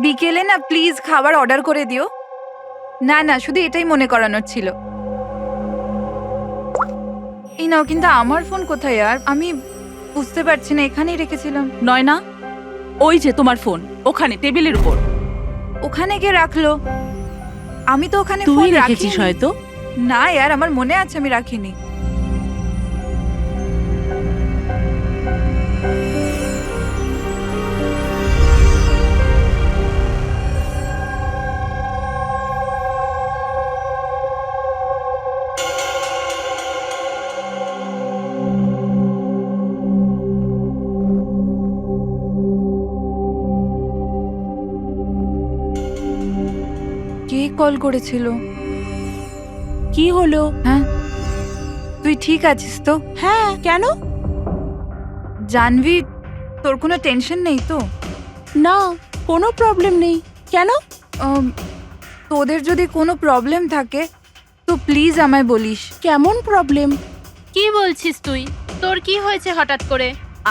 বিকেলে না প্লিজ খাবার অর্ডার করে দিও। না না, শুধু এটাই মনে করানোর ছিল। এই নাও, কিন্তু আমার ফোন কোথায় আর? আমি বুঝতে পারছি না, এখানেই রেখেছিলাম। নয়না, ওই যে তোমার ফোন ওখানে টেবিলের উপর। ওখানে কে রাখলো? আমি তো ওখানে তুই ফোন রেখেছিস রাখিনি। হয়তো। না यार, আমার মনে আছে আমি রাখিনি। কে কল করেছিল? কি হলো? হ্যাঁ, তুই ঠিক আছিস তো? হ্যাঁ, কেন? জানবি, তোর কোনো টেনশন নেই তো? না, কোনো প্রবলেম নেই। কেন? তোদের যদি কোনো প্রবলেম থাকে তো প্লিজ আমায় বলিস। কেমন প্রবলেম? কি বলছিস তুই? তোর কি হয়েছে হঠাৎ করে?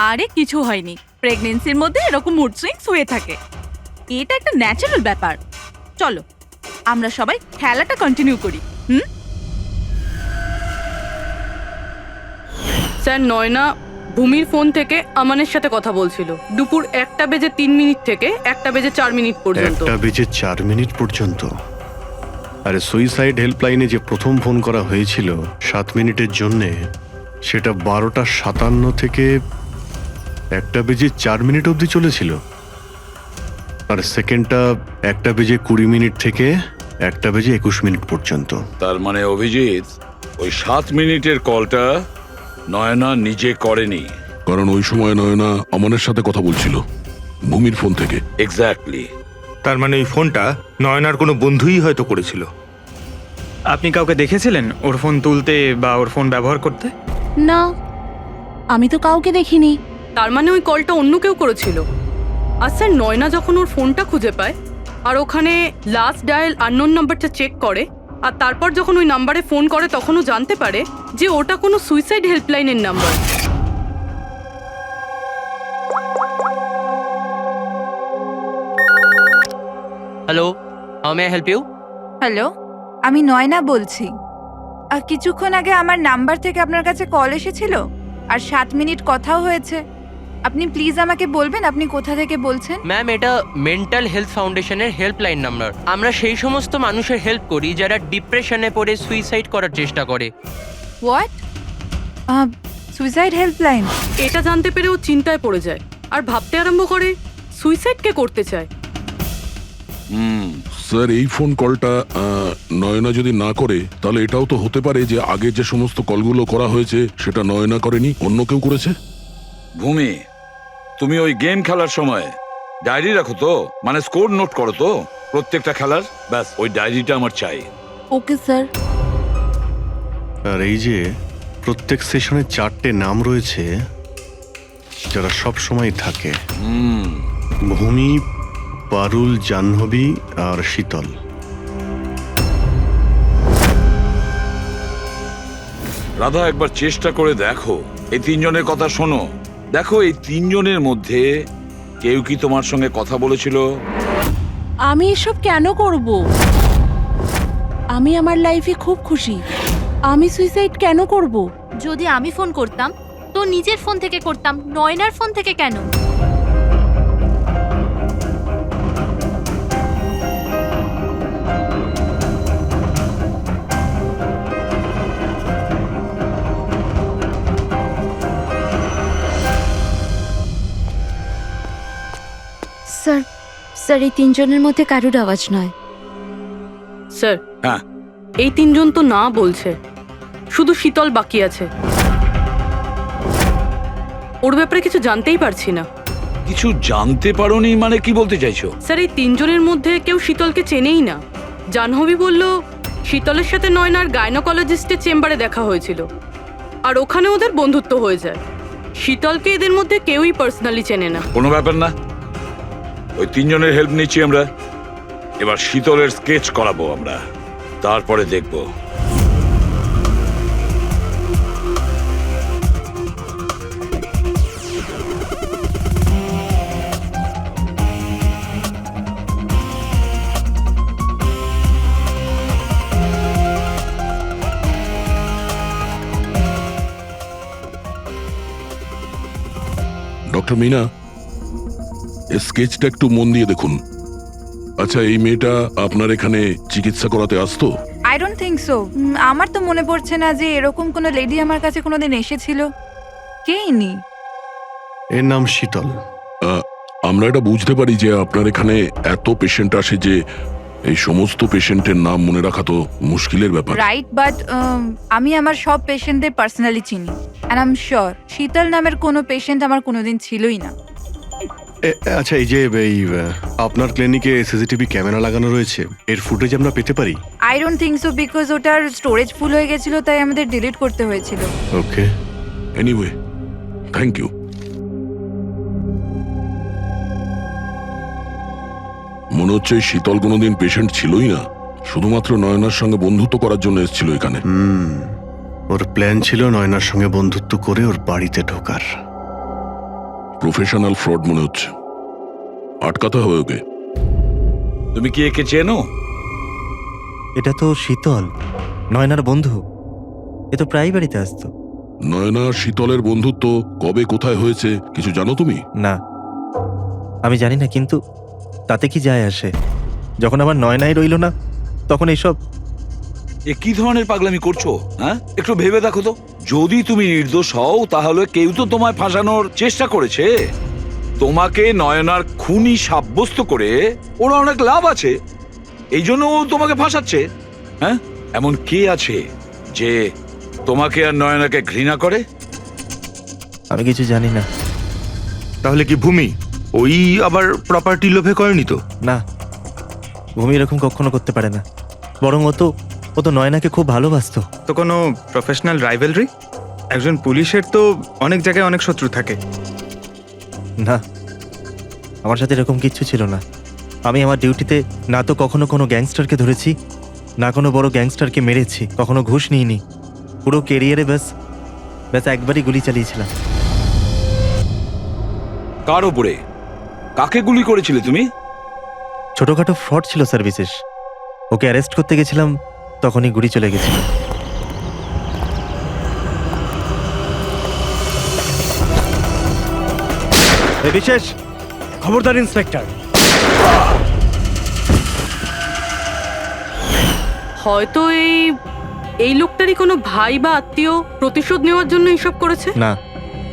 আরে কিছু হয়নি, প্রেগন্যান্সির মধ্যে এরকম মুড সুইংস হয়ে থাকে, এটা একটা ন্যাচারাল ব্যাপার। চলো আমরা সবাই খেলাটা কন্টিনিউ করি। স্যার, নয়না ভূমির ফোন থেকে আমানের সাথে কথা বলছিল দুপুর 1:03 থেকে 1:04 পর্যন্ত। 1:04 পর্যন্ত? আরে সুইসাইড হেল্পলাইনে যে প্রথম ফোন করা হয়েছিল 7 মিনিটের জন্যে, সেটা 12:57 থেকে 1:04 অবধি চলেছিল। আর সেকেন্ডটা 1:20 থেকে 1:21 পর্যন্ত। তার মানে অভিজিৎ, ওই 7 মিনিটের কলটা নয়না নিজে করেনি। কারণ ওই সময় নয়না আমানের সাথে কথা বলছিল ভূমির ফোন থেকে। এক্স্যাক্টলি। তার মানে ওই ফোনটা নয়নার কোনো বন্ধুই হয়তো করেছিল। আপনি কাউকে দেখেছিলেন ওর ফোন তুলতে বা ওর ফোন ব্যবহার করতে? না, আমি তো কাউকে দেখিনি। তার মানে ওই কলটা অন্য কেউ করেছিল। আর স্যার, নয়না যখন ওর ফোনটা খুঁজে পায় আর ওখানে লাস্ট ডায়াল আননোন নাম্বারটা চেক করে, আর তারপর যখন ওই নাম্বারে ফোন করে তখনও জানতে পারে যে ওটা কোনো সুইসাইড হেল্পলাইনের number. Hello, how may I help you? Hello, আমি নয়না বলছি। কিছুক্ষণ আগে আমার নাম্বার থেকে আপনার কাছে কল এসেছিল আর 7 মিনিট কথাও হয়েছে। আপনি প্লিজ আমাকে বলবেন আপনি কোথা থেকে বলছেন? ম্যাম, এটা মেন্টাল হেলথ ফাউন্ডেশনের হেল্পলাইন নাম্বার। আমরা সেই সমস্ত মানুষের হেল্প করি যারা ডিপ্রেশনে পড়ে সুইসাইড করার চেষ্টা করে। হোয়াট? Suicide helpline? এটা জানতে পেরে ও চিন্তায় পড়ে যায় আর ভাবতে আরম্ভ করে সুইসাইড কে করতে চায়। স্যার, এই ফোন কলটা নয়না যদি না করে, তাহলে এটাও তো হতে পারে যে আগে যে সমস্ত কলগুলো করা হয়েছে সেটা নয়না করেনি, অন্য কেউ করেছে। ভূমি, তুমি ওই গেম খেলার সময় ডায়েরি রাখো তো? মানে স্কোর নোট করো তো প্রত্যেকটা খেলার? ব্যাস, ওই ডায়েরিটা আমার চাই। Okay sir. আর এই যে প্রত্যেক সেশনে 4টে নাম রয়েছে যারা সব সময় থাকে: ভূমি, পারুল, জাহ্নবী আর শীতল। রাধা, একবার চেষ্টা করে দেখো, এই 3 জনের কথা শোনো। দেখো, এই 3 জনের মধ্যে কেউ কি তোমার সঙ্গে কথা বলেছিল? আমি এসব কেন করব? আমি আমার লাইফে খুব খুশি। আমি সুইসাইড কেন করব? যদি আমি ফোন করতাম তো নিজের ফোন থেকে করতাম, নয়নার ফোন থেকে কেন? স্যার, স্যার, এই 3 জনের মধ্যে কারুর আওয়াজ নয়। স্যার, হ্যাঁ, এই 3 জন তো না বলছে, শুধু শীতল বাকি আছে। ওর ব্যাপারে কিছু জানতেই পারছি না। কিছু জানতে পারোনি মানে কি বলতে চাইছো? স্যার, এই 3 জনের মধ্যে কেউ শীতলকে চেনেই না। জাহ্নবী বলল শীতলের সাথে নয়নার গাইনোকোলজিস্টের চেম্বারে দেখা হয়েছিল আর ওখানে ওদের বন্ধুত্ব হয়ে যায়। শীতলকে এদের মধ্যে কেউই পার্সোনালি চেনে না। কোনো ব্যাপার না, ওই তিনজনের হেল্প নিচ্ছি আমরা। এবার শীতলের স্কেচ করাবো আমরা, তারপরে দেখবো। ডক্টর মিনা, এই স্কেচটা একটু মন দিয়ে দেখুন। আচ্ছা, এই মেয়েটা আপনার এখানে চিকিৎসা করাতে আসতো? I don't think so. আমার তো মনে পড়ছে না যে এরকম কোনো লেডি আমার কাছে কোনোদিন এসেছিল। কে ইনি? এর নাম শীতল। আমরা এটা বুঝতে পারি যে আপনার এখানে এত পেশেন্ট আসে যে এই সমস্ত পেশেন্টের নাম মনে রাখা তো মুশকিলের ব্যাপার। রাইট, বাট আমি আমার সব পেশেন্টদের পার্সোনালি চিনি অ্যান্ড আই এম শিওর শীতল নামের কোনো পেশেন্ট আমার কোনোদিন ছিলই না। আচ্ছা, এই যে আপনার ক্লিনিকে সিসিটিভি ক্যামেরা লাগানো রয়েছে, এর ফুটেজ আমরা পেতে পারি? I don't think so, because ওটার স্টোরেজ ফুল হয়ে গেছিল, তাই আমাদের ডিলিট করতে হয়েছিল। ওকে, এনিওয়ে, থ্যাংক ইউ। মনে হচ্ছে এই শীতল কোনোদিন পেশেন্ট ছিলই না, শুধুমাত্র নয়নার সঙ্গে বন্ধুত্ব করার জন্য এসেছিল এখানে। ওর প্ল্যান ছিল নয়নার সঙ্গে বন্ধুত্ব করে ওর বাড়িতে ঢোকার। প্রফেশনাল ফ্রড মনে হচ্ছে, আটকাতে হবে ওকে। তুমি কি একে চেনো? এটা তো শীতল, নয়নার বন্ধু। এ তো প্রায় বাড়িতে আসতো। নয়না শীতলের বন্ধুত্ব কবে কোথায় হয়েছে কিছু জানো তুমি? না, আমি জানি না, কিন্তু তাতে কি যায় আসে? যখন আমার নয়নাই রইল না, তখন এইসব। এ কি ধরনের পাগলামি করছো? হ্যাঁ, একটু ভেবে দেখো তো। যদি তুমি নির্দোষ হও তাহলে কেউ তো তোমায় ফাঁসানোর চেষ্টা করেছে। তোমাকে নয়নার খুনি সাব্যস্ত করে ওরা অনেক লাভ আছে, এই জন্য ও তোমাকে ফাঁসাচ্ছে। হ্যাঁ, এমন কে আছে যে তোমাকে আর নয়নাকে ঘৃণা করে? আমি কিছু জানি না। তাহলে কি ভূমি ওই আবার প্রপার্টি লোভে করেনি তো? না, ভূমি এরকম কখনো করতে পারে না। বরং ও তো নয়নাকে খুব ভালোবাসতো। তো কোনো প্রফেশনাল রাইভেলরি? একজন পুলিশের তো অনেক জায়গায় অনেক শত্রু থাকে। না, আমার সাথে এরকম কিচ্ছু ছিল না। আমি আমার ডিউটিতে না তো কখনো কোনো গ্যাংস্টারকে ধরেছি, না কোনো বড় গ্যাংস্টারকে মেরেছি, কখনো ঘুষ নিইনি। পুরো কেরিয়ারে ব্যাস একবারই গুলি চালিয়েছিলাম। কার উপরে? কাকে গুলি করেছিলে তুমি? ছোটখাটো ফ্রড ছিল স্যার, বিশেষ। ওকে অ্যারেস্ট করতে গেছিলাম, তখনই গুলি চলে গেছিল। বিশেষ খবরদার ইন্সপেক্টর। হয়তো এই লোকটারই কোনো ভাই বা আত্মীয় প্রতিশোধ নেওয়ার জন্য এসব করেছে। না,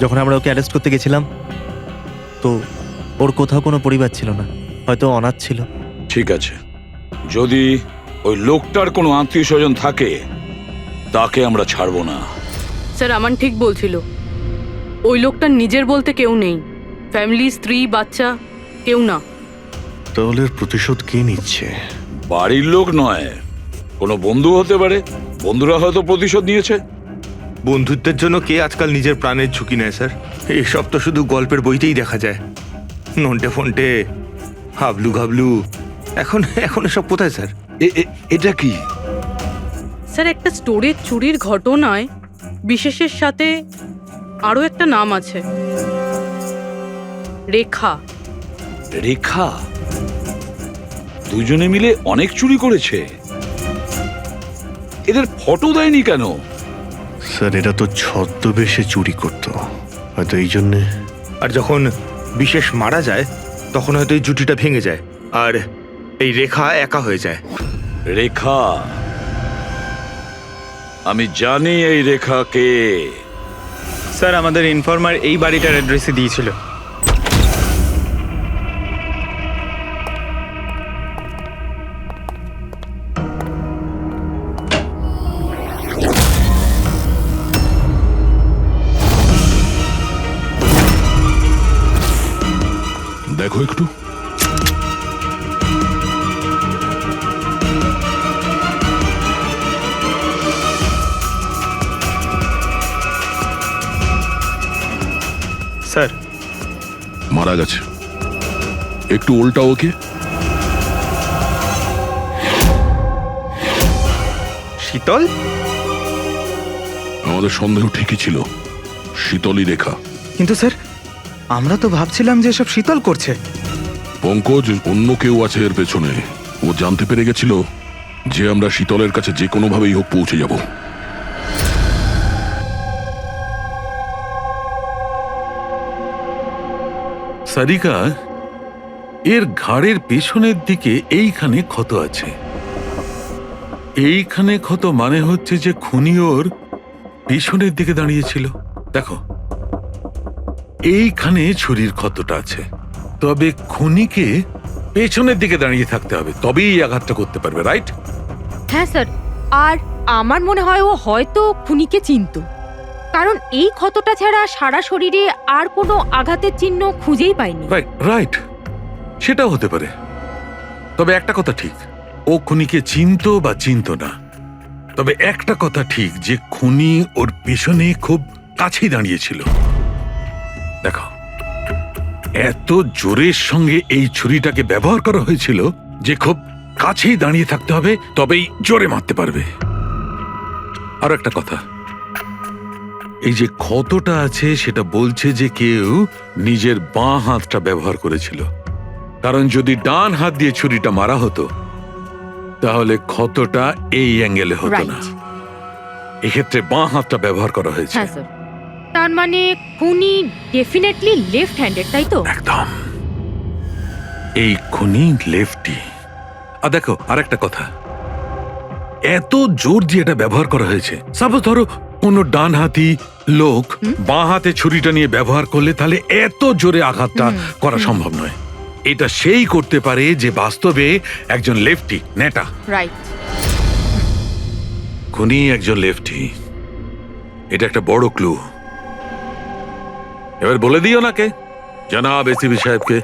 যখন আমরা ওকে অ্যারেস্ট করতে গেছিলাম তো ওর কোথাও কোনো পরিবার ছিল না, হয়তো অনাথ ছিল। ঠিক আছে, যদি ওই লোকটার কোনো আত্মীয় স্বজন থাকে তাকে আমরা ছাড়বো না। স্যার, আমান ঠিক বলছিল। ওই লোকটার নিজের বলতে কেউ নেই, ফ্যামিলি, স্ত্রী, বাচ্চা কেউ না। তাহলে প্রতিশোধ কে নিচ্ছে? বাড়ির লোক নয়, কোনো বন্ধু হতে পারে। বন্ধুরা হয়তো প্রতিশোধ নিয়েছে। বন্ধুত্বের জন্য কে আজকাল নিজের প্রাণের ঝুঁকি নেয় স্যার? এসব তো শুধু গল্পের বইতেই দেখা যায়। নন্টে ফন্টে, হাবলু ঘাবলু, এখন এসব কোথায় স্যার? এটা কি স্যার? একটা স্টোরেজ চুরির ঘটনায় বিশেষের সাথে আরো একটা নাম আছে, রেখা। রেখা? দুজনে মিলে অনেক চুরি করেছে। এদের ফটো দেয়নি কেন? স্যার, এটা তো ছদ্মবেশে চুরি করতো, হয়তো এই জন্যে। আর যখন বিশেষ মারা যায় তখন হয়তো এই জুটিটা ভেঙে যায় আর এই রেখা একা হয়ে যায়। রেখা? আমি জানি এই রেখা কে। স্যার, আমাদের ইনফর্মার এই বাড়িটার অ্যাড্রেসে দিয়েছিল। দেখো একটু। স্যার মারা গেছে। একটু উল্টা ওকে। শীতল? আমাদের সন্দেহ ঠিকই ছিল, শীতলই রেখা। কিন্তু স্যার আমরা তো ভাবছিলাম যে সব শীতল করছে। পঙ্কজ, অন্য কেউ আছে এর পেছনে। ও জানতে পেরে গেছিল যে আমরা শীতলের কাছে যে কোনোভাবেই হোক পৌঁছে যাব। সারিকা, এর ঘাড়ের পেছনের দিকে এইখানে ক্ষত আছে। এইখানে ক্ষত মানে হচ্ছে যে খুনি ওর পেছনের দিকে দাঁড়িয়েছিল। দেখো, এইখানে ছুরির ক্ষতটা আছে। তবে খুনিকে পেছনের দিকে দাঁড়িয়ে থাকতে হবে, তবেই এই আঘাতটা করতে পারবে, রাইট? হ্যাঁ স্যার, আর আমার মনে হয় ও হয়তো খুনিকে চিনতো, কারণ এই ক্ষতটা ছাড়া সারা শরীরে আর কোনো আঘাতের চিহ্ন খুঁজেই পাইনি। রাইট রাইট, সেটাও হতে পারে। তবে একটা কথা ঠিক, ও খুনিকে চিনতো বা চিনতো না, তবে একটা কথা ঠিক যে খুনি ওর পেছনে খুব কাছেই দাঁড়িয়েছিল। দেখো, এত জোরের সঙ্গে এই ছুরিটাকে ব্যবহার করা হয়েছিল যে খুব কাছেই দাঁড়িয়ে থাকতে হবে, তবেই জোরে মারতে পারবে। আর একটা কথা, এই যে ক্ষতটা আছে সেটা বলছে যে কেউ নিজের বাঁ হাতটা ব্যবহার করেছিল, কারণ যদি ডান হাত দিয়ে ছুরিটা মারা হতো তাহলে ক্ষতটা এই অ্যাঙ্গেলে হতো না। এক্ষেত্রে বাঁ হাতটা ব্যবহার করা হয়েছে। হ্যাঁ স্যার, তার মানে খুনি ডেফিনেটলি লেফট হ্যান্ডেড, তাই তো? একদম, এই খুনি লেফটি। আর দেখো, আর একটা কথা, এত জোর দিয়ে এটা ব্যবহার করা হয়েছে। সাপোজ ধরো কোনো ডান হাতি লোক বাঁ হাতে ছুরিটা নিয়ে ব্যবহার করলে তাহলে এত জোরে আঘাতটা করা সম্ভব নয়। এটা সেই করতে পারে যে বাস্তবে একজন লেফটি নেতা। রাইট, খুনি একজন লেফটি, এটা একটা বড় ক্লু। এবার বলে দিও নাকে জনাব এসিপি সাহেবকে।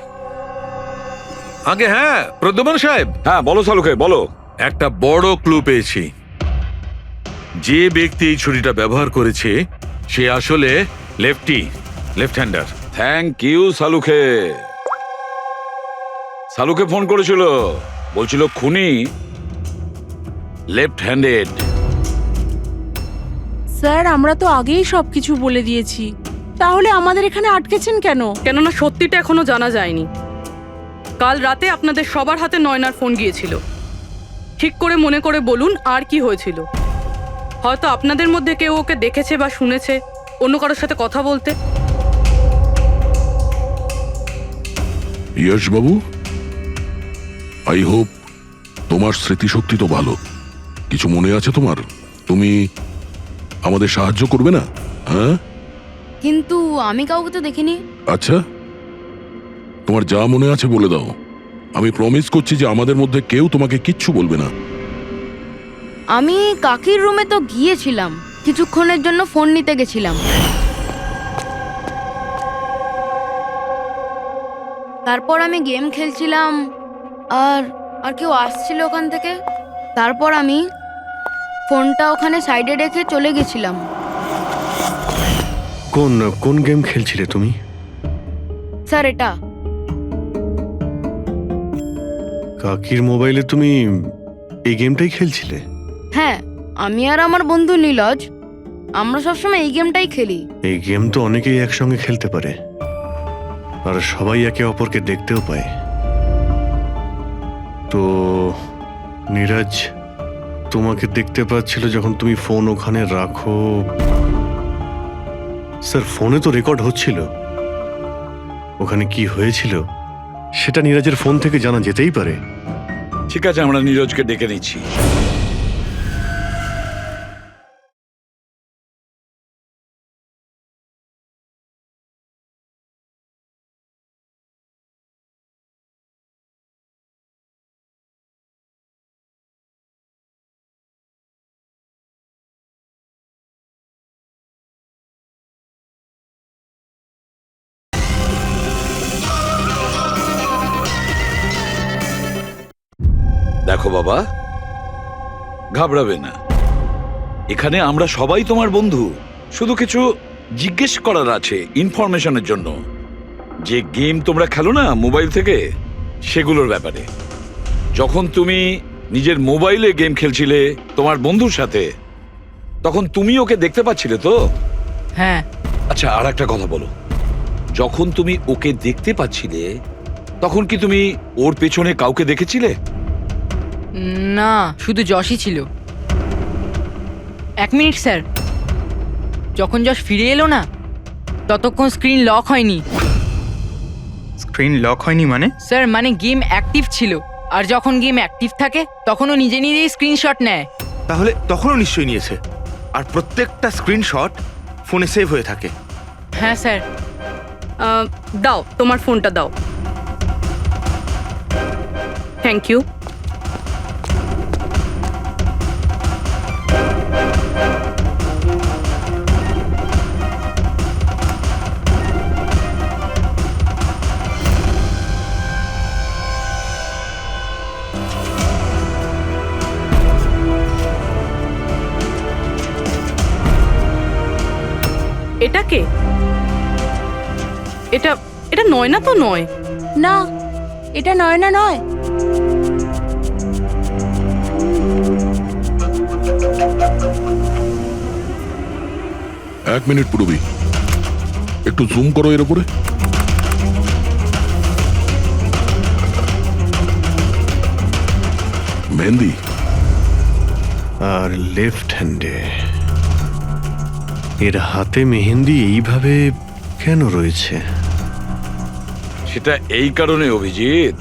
আগে হ্যাঁ, প্রদ্যুম্ন সাহেব। হ্যাঁ বলো সালুকে, বলো। একটা বড় ক্লু পেয়েছি। যে ব্যক্তি এই ছুরিটা ব্যবহার করেছে সে আসলে left hander. Thank you Salunkhe. Salunkhe phone করেছিল, বলছিল খুনি লেফট হ্যান্ডেড। স্যার আমরা তো আগেই সবকিছু বলে দিয়েছি, তাহলে আমাদের এখানে আটকেছেন কেন? কেননা সত্যিটা এখনো জানা যায়নি। কাল রাতে আপনাদের সবার হাতে নয়নার ফোন গিয়েছিল। ঠিক করে মনে করে বলুন আর কি হয়েছিল। হয়তো আপনাদের মধ্যে কেউ ওকে দেখেছে বা শুনেছে অন্য কারোর সাথে কথা বলতে। ইয়শ বাবু, আই হোপ তোমার স্মৃতিশক্তি তো ভালো। কিছু মনে আছে তোমার? তুমি আমাদের সাহায্য করবে না? হ্যাঁ, কিন্তু আমি কাউকে তো দেখিনি। আচ্ছা, তোমার যা মনে আছে বলে দাও। আমি প্রমিস করছি যে আমাদের মধ্যে কেউ তোমাকে কিচ্ছু বলবে না। আমি কাকির রুমে তো গিয়েছিলাম, কিছুক্ষণের জন্য ফোন নিতে গেছিলাম। তারপর আমি গেম খেলছিলাম, আর কেউ আসছিল ওখান থেকে। তারপর আমি ফোনটা ওখানে সাইডে রেখে চলে গেছিলাম। কোন গেম খেলছিলে তুমি? স্যার এটা কাকির মোবাইলে তুমি এই গেমটাই খেলছিলে? হ্যাঁ, আমি আর আমার বন্ধু নীলজ আমরা সবসময় এই গেমটাই খেলি। এই গেম তো অনেকেই একসঙ্গে খেলতে পারে, আর সবাই একে অপরকে দেখতেও পায়। তো নীরজ তোমাকে দেখতে পাচ্ছিল যখন তুমি ফোন ওখানে রাখো। স্যার, ফোনে তো রেকর্ড হচ্ছিল। ওখানে কি হয়েছিল সেটা নীরজের ফোন থেকে জানা যেতেই পারে। ঠিক আছে, আমরা নীরজকে ডেকে নিচ্ছি। দেখো বাবা, ঘাবড়াবে না। এখানে আমরা সবাই তোমার বন্ধু। শুধু কিছু জিজ্ঞেস করার আছে ইনফরমেশনের জন্য, যে গেম তোমরা খেলো না মোবাইল থেকে, সেগুলোর ব্যাপারে। যখন তুমি নিজের মোবাইলে গেম খেলছিলে তোমার বন্ধুর সাথে, তখন তুমি ওকে দেখতে পাচ্ছিলে তো? হ্যাঁ। আচ্ছা, আর একটা কথা বলো, যখন তুমি ওকে দেখতে পাচ্ছিলে তখন কি তুমি ওর পেছনে কাউকে দেখেছিলে? না, শুধু যশই ছিল। 1 মিনিট স্যার, যখন যশ ফিরে এলো না ততক্ষণ স্ক্রিন লক হয়নি। স্ক্রিন লক হয়নি মানে? স্যার মানে গেম অ্যাক্টিভ ছিল, আর যখন গেম অ্যাক্টিভ থাকে তখন ও নিজে নিজেই স্ক্রিনশট নেয়। তাহলে তখনও নিশ্চয়ই নিয়েছে, আর প্রত্যেকটা স্ক্রিনশট ফোনে সেভ হয়ে থাকে। হ্যাঁ স্যার। দাও তোমার ফোনটা দাও। Thank you. এটা কে? এটা এটা নয়না তো নয়। না, এটা নয়না নয়। এক মিনিট পুরবি, একটু জুম করো এর উপরে। মেহেন্দি আর লেফট হ্যান্ডে, এর হাতে মেহেন্দি এইভাবে কেন রয়েছে? সেটা এই কারণে অভিজিৎ,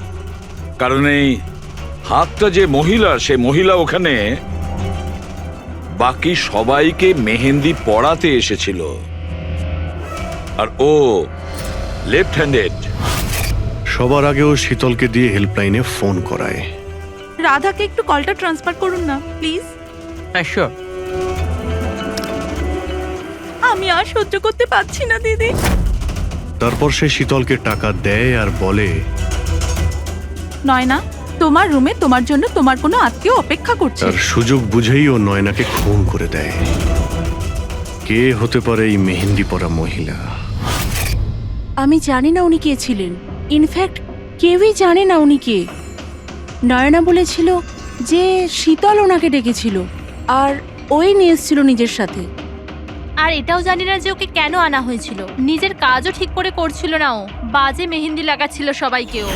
কারণ এই হাতটা যে মহিলা, সে মহিলা ওখানে বাকি সবাইকে মেহেন্দি পড়াতে এসেছিল, আর ও লেফট হ্যান্ডেড। সবার আগেও শীতলকে দিয়ে হেল্পলাইনে ফোন করায়। রাধাকে একটু কলটা ট্রান্সফার করুন না প্লিজ। হ্যাঁ শিওর। আমি আর সহ্য করতে পারছি না দিদি। তারপর সে শীতলকে টাকা দেয় আর বলে, নয়না, তোমার রুমে তোমার জন্য তোমার কোনো আত্মীয় অপেক্ষা করছে। তার সুযোগ বুঝেই ও নয়নাকে খুন করে দেয়। কে হতে পারে এই মেহেন্দি পরা মহিলা? আমি জানি না উনি কে ছিলেন। ইনফ্যাক্ট কেউই জানে না উনি কে। নয়না বলেছিল যে শীতল ওনাকে ডেকেছিল, আর ওই নিয়ে এসেছিল নিজের সাথে। আর এটাও জানি না যে ওকে কেন আনা হয়েছিল। নিজের কাজও ঠিক করে করছিল না ও, বাজে মেহেন্দি লাগাচ্ছিল সবাইকেও।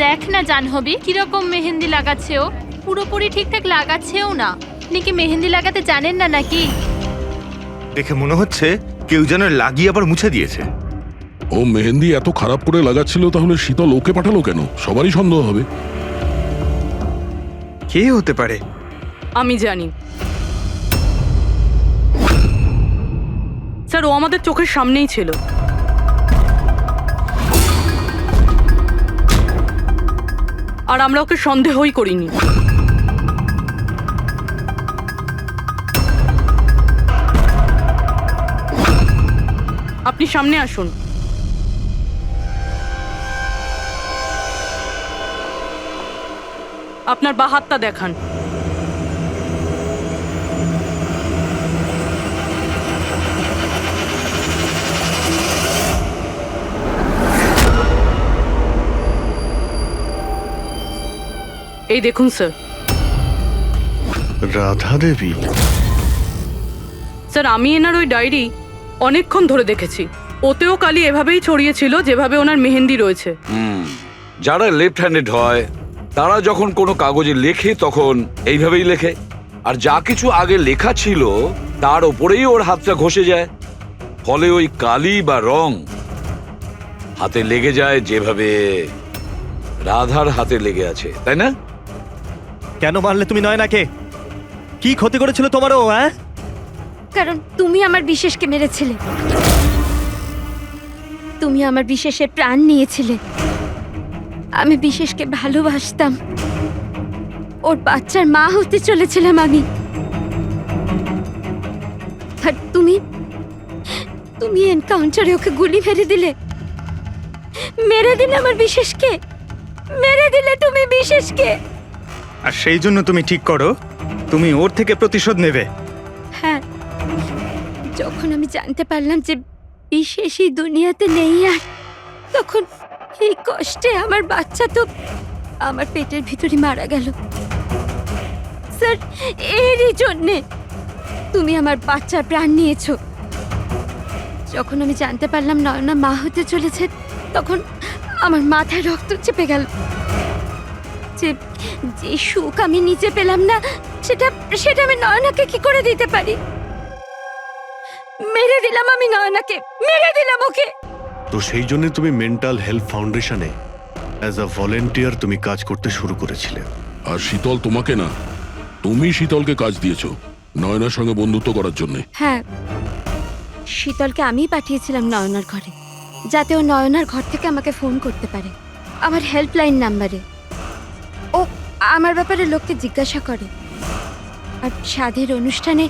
দেখ না জাহ্নবী কিরকম মেহেন্দি লাগাচ্ছে ও, পুরোপুরি ঠিকঠাক লাগাচ্ছেও না। আপনি কি মেহেন্দি লাগাতে জানেন না নাকি? দেখে মনে হচ্ছে কেউ যেন লাগিয়ে আবার মুছে দিয়েছে। ও মেহেন্দি এত খারাপ করে লাগাচ্ছিল, তাহলে শীতল ওকে পাঠালো কেন? সবারই সন্দেহ হবে। কে হতে পারে? আমি জানি স্যার, ও আমাদের চোখের সামনেই ছিল। আর আমরা ওকে সন্দেহই করিনি। আপনি সামনে আসুন। আপনার বা হাতটা দেখান। এই দেখুন স্যার। রাধা দেবী? স্যার, আমি এনার ওই ডায়েরি অনেকক্ষণ ধরে দেখেছি। ওতেও কালি এভাবেই ছড়িয়েছিল যেভাবে ওনার মেহেন্দি রয়েছে। যারা লেফট হ্যান্ডেড হয় তারা যখন কোনো কাগজে লেখে তখন এইভাবেই লেখে, আর যা কিছু আগে লেখা ছিল তার ওপরেই ওর হাতটা ঘষে যায়, ফলে ওই কালি বা রং হাতে লেগে যায় যেভাবে রাধার হাতে লেগে আছে, তাই না? কেন মারলে তুমি নয়নাকে? কি ক্ষতি করেছিল তোমারও? হ্যাঁ, কারণ তুমি আমার বিশেষকে মেরেছিলে। তুমি আমার বিশেষের প্রাণ নিয়েছিলে। আমি বিশেষকে ভালোবাসতাম। ওর বাচ্চার মা হতে চলেছিলাম আমি। আর তুমি তুমি এনকাউন্টারে ওকে গুলি মেরে দিলে। মেরে দিলে আমার বিশেষকে, মেরে দিলে তুমি বিশেষকে। আর সেই জন্য তুমি ঠিক করো তুমি ওর থেকে প্রতিশোধ নেবে। হ্যাঁ, যখন আমি জানতে পারলাম যে বিশেষ এই দুনিয়াতে নেই আর, তখন এই কষ্টে আমার বাচ্চা তো আমার পেটের ভিতরে মারা গেল। স্যার, এরই জন্যে তুমি আমার বাচ্চার প্রাণ নিয়েছো। যখন আমি জানতে পারলাম নয়না মা হতে চলেছে, তখন আমার মাথায় রক্ত চেপে গেল। যে যে সুখ আমি নিজে পেলাম না, সেটা সেটা আমি নয়নাকে কি করে দিতে পারি? মেরে দিলাম আমি নয়নাকে, মেরে দিলাম ওকে। তো সেই জন্য তুমি মেন্টাল হেলথ ফাউন্ডেশনে অ্যাজ আ ভলেন্টিয়ার তুমি কাজ করতে শুরু করেছিলে। আর শীতল তোমাকে না, তুমি শীতলকে কাজ দিয়েছো নয়নার সঙ্গে বন্ধুত্ব করার জন্য। হ্যাঁ, শীতলকে আমিই পাঠিয়েছিলাম নয়নার ঘরে, যাতে ও নয়নার ঘর থেকে আমাকে ফোন করতে পারে আমার হেল্পলাইন নাম্বারে। ও আমার ব্যাপারে লোককে জিজ্ঞাসা করে। আর সাধের অনুষ্ঠানে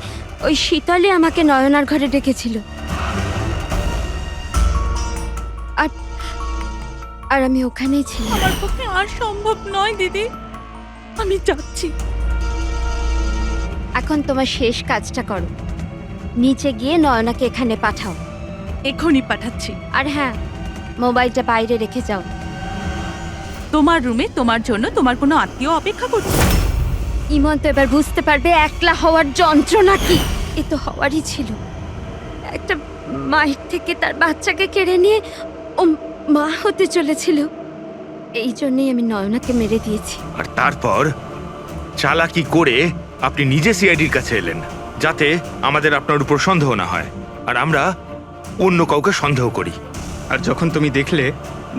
ওই শীতলই আমাকে নয়নার ঘরে ডেকেছিল। আর আর আমি ওখানেই ছিলাম। আমার পক্ষে আর সম্ভব নয় দিদি, আমি যাচ্ছি। এখন তোমার শেষ কাজটা করো, নিচে গিয়ে নয়নাকে এখানে পাঠাও। এখনই পাঠাচ্ছি। আর হ্যাঁ, মোবাইলটা বাইরে রেখে যাও। তোমার রুমে তোমার জন্য তোমার কোনো আত্মীয় অপেক্ষা করছে। ইমন তো এবার বুঝতে পারবে একলা হওয়ার যন্ত্রণা কি। এ তো হওয়ারই ছিল। একটা মায়ের থেকে তার বাচ্চাকে কেড়ে নিয়ে ও মা হতে চলেছিল। এই জন্যই আমি নয়নাকে মেরে দিয়েছি। আর তারপর চালাকি করে আপনি নিজে সিআইডির কাছে এলেন, যাতে আমাদের আপনার উপর সন্দেহ না হয় আর আমরা অন্য কাউকে সন্দেহ করি। আর যখন তুমি দেখলে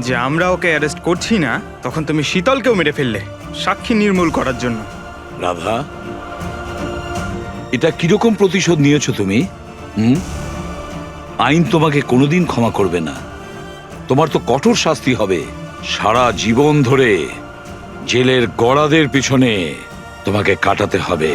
যে আমরা ওকে অ্যারেস্ট করছি না, তখন তুমি শীতলকেও মেরে ফেললে সাক্ষী নির্মূল করার জন্য। রাধা, এটা কিরকম প্রতিশোধ নিয়েছো তুমি? আইন তোমাকে কোনোদিন ক্ষমা করবে না। তোমার তো কঠোর শাস্তি হবে। সারা জীবন ধরে জেলের গড়াদের পিছনে তোমাকে কাটাতে হবে।